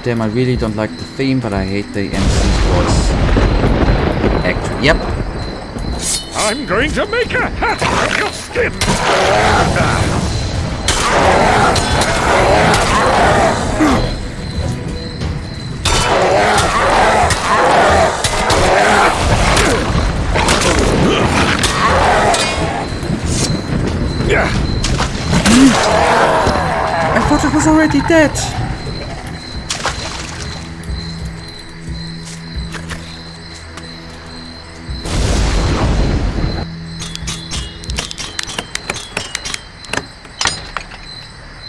Damn, I really don't like the theme, but I hate the MC's voice. Actually, yep. I'm going to make a hat out of your skin. I thought it was already dead.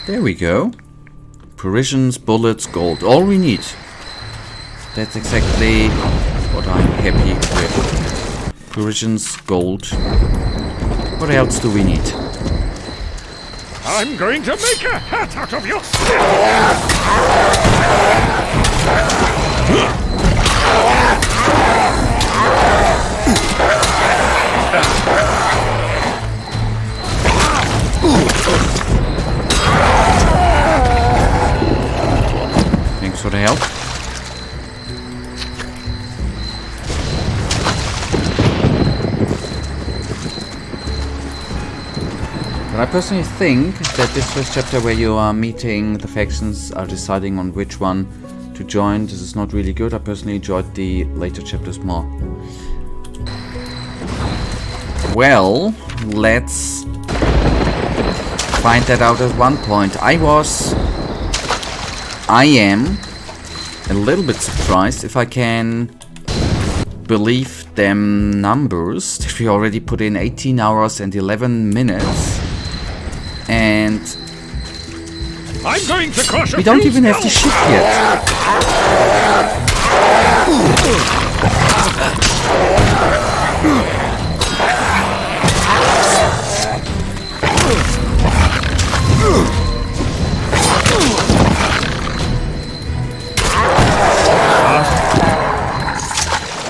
There we go. Provisions, bullets, gold. All we need. That's exactly what I'm happy with. Provisions, gold. What else do we need? I'm going to make a hat out of your skin. Thanks for the help. But I personally think that this first chapter where you are meeting the factions, are deciding on which one to join, this is not really good. I personally enjoyed the later chapters more. Well, let's find that out at one point. I am a little bit surprised, if I can believe them numbers, that we already put in 18 hours and 11 minutes. And I'm going to crush we don't even have the ship yet.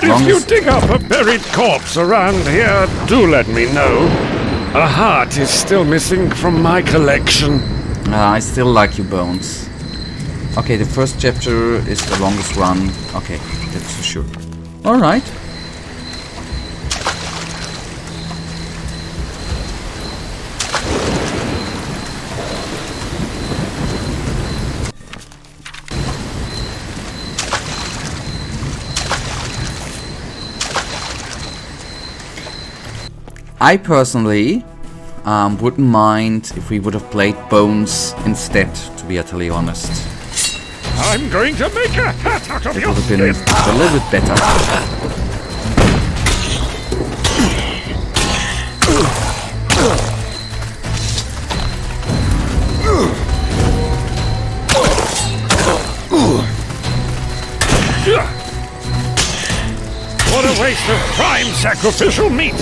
If you dig up a buried corpse around here, do let me know. A heart is still missing from my collection. I still like you, Bones. Okay, the first chapter is the longest one. Okay, that's for sure. Alright. I personally wouldn't mind if we would have played Bones instead, to be utterly honest. I'm going to make a hat out of It your would have been skin. a little bit better. What a waste of prime sacrificial meat!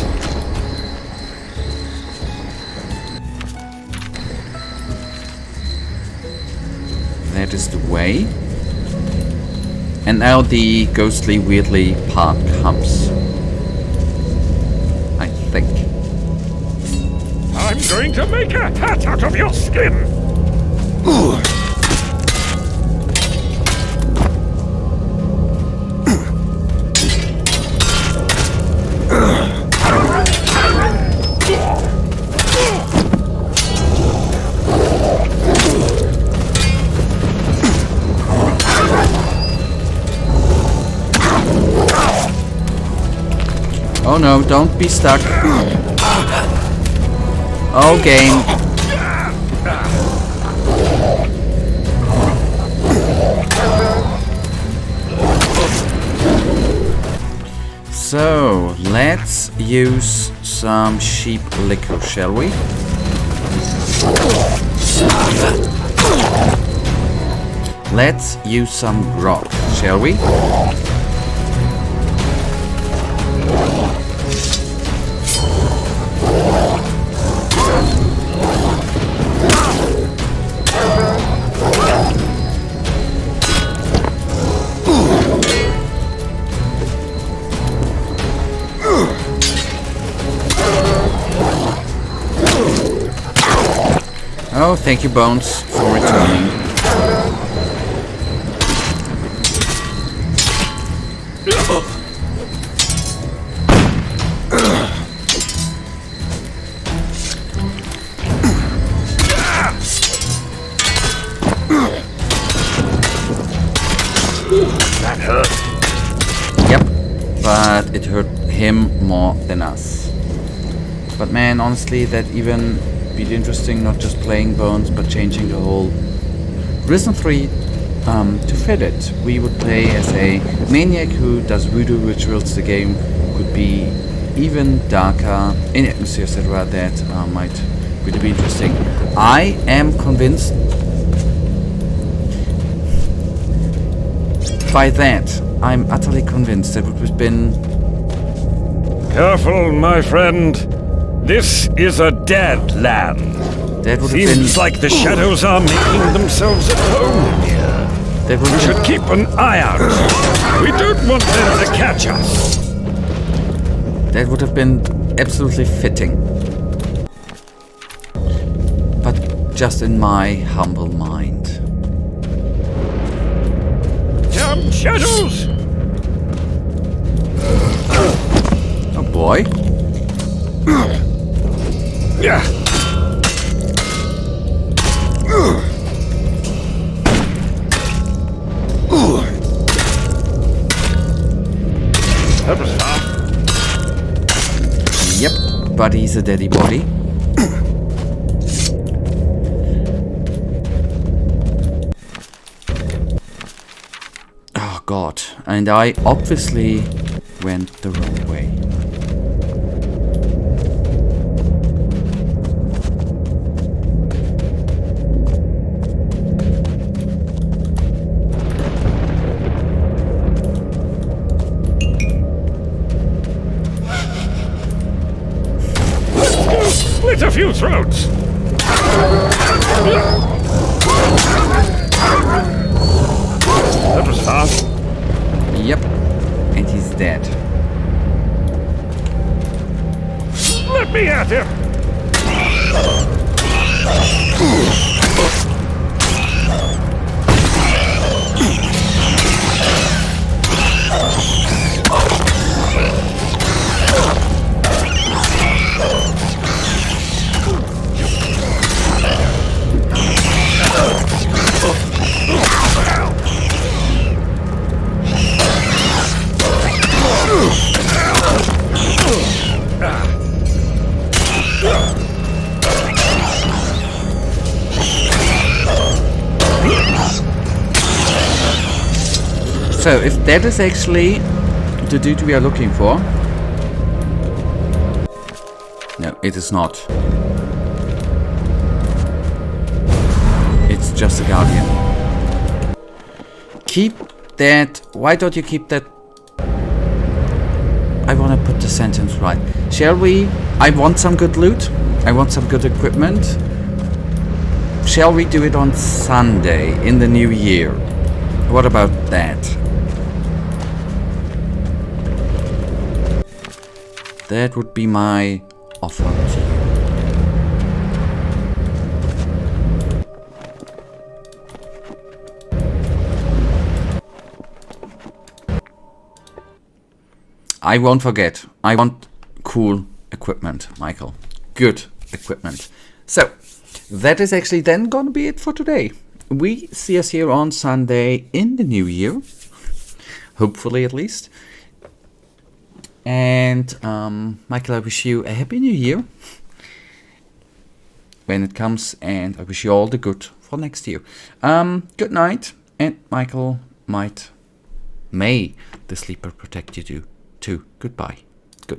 That is the way. And now the ghostly, weirdly part comes. I think. to make a hat out of your skin! Oh no, don't be stuck. Oh, game. So, let's use some sheep liquor, shall we? Let's use some grog, shall we? Oh, thank you, Bones, for returning. That hurt. Yep, but it hurt him more than us. But man, honestly, that even be interesting, not just playing Bones, but changing the whole Risen 3 to fit it. We would play as a maniac who does voodoo rituals. The game could be even darker in atmosphere, etc. That might really be interesting. I am convinced by that. I'm utterly convinced that would have been... Careful, my friend. This is a dead land. That would have Seems been... like the shadows are making themselves at home here. That would We have should keep an eye out. We don't want them to catch us. That would have been absolutely fitting. But just in my humble mind. Damn shadows! Oh boy. Yeah. That was fun. Yep, but he's a daddy body. Oh god, and I obviously went the wrong way. Slit a few throats. That was fast. Yep, and he's dead. Let me at him. So, if that is actually the dude we are looking for... No, it is not. It's just a guardian. Keep that... Why don't you keep that... I want to put the sentence right. Shall we... I want some good loot. I want some good equipment. Shall we do it on Sunday in the new year? What about that? That would be my offer to you. I won't forget. I want cool equipment, Michael. Good equipment. So, that is actually then going to be it for today. We see us here on Sunday in the new year. Hopefully, at least. And, Michael, I wish you a happy new year when it comes, and I wish you all the good for next year. Good night, and Michael, may the sleeper protect you too. Goodbye.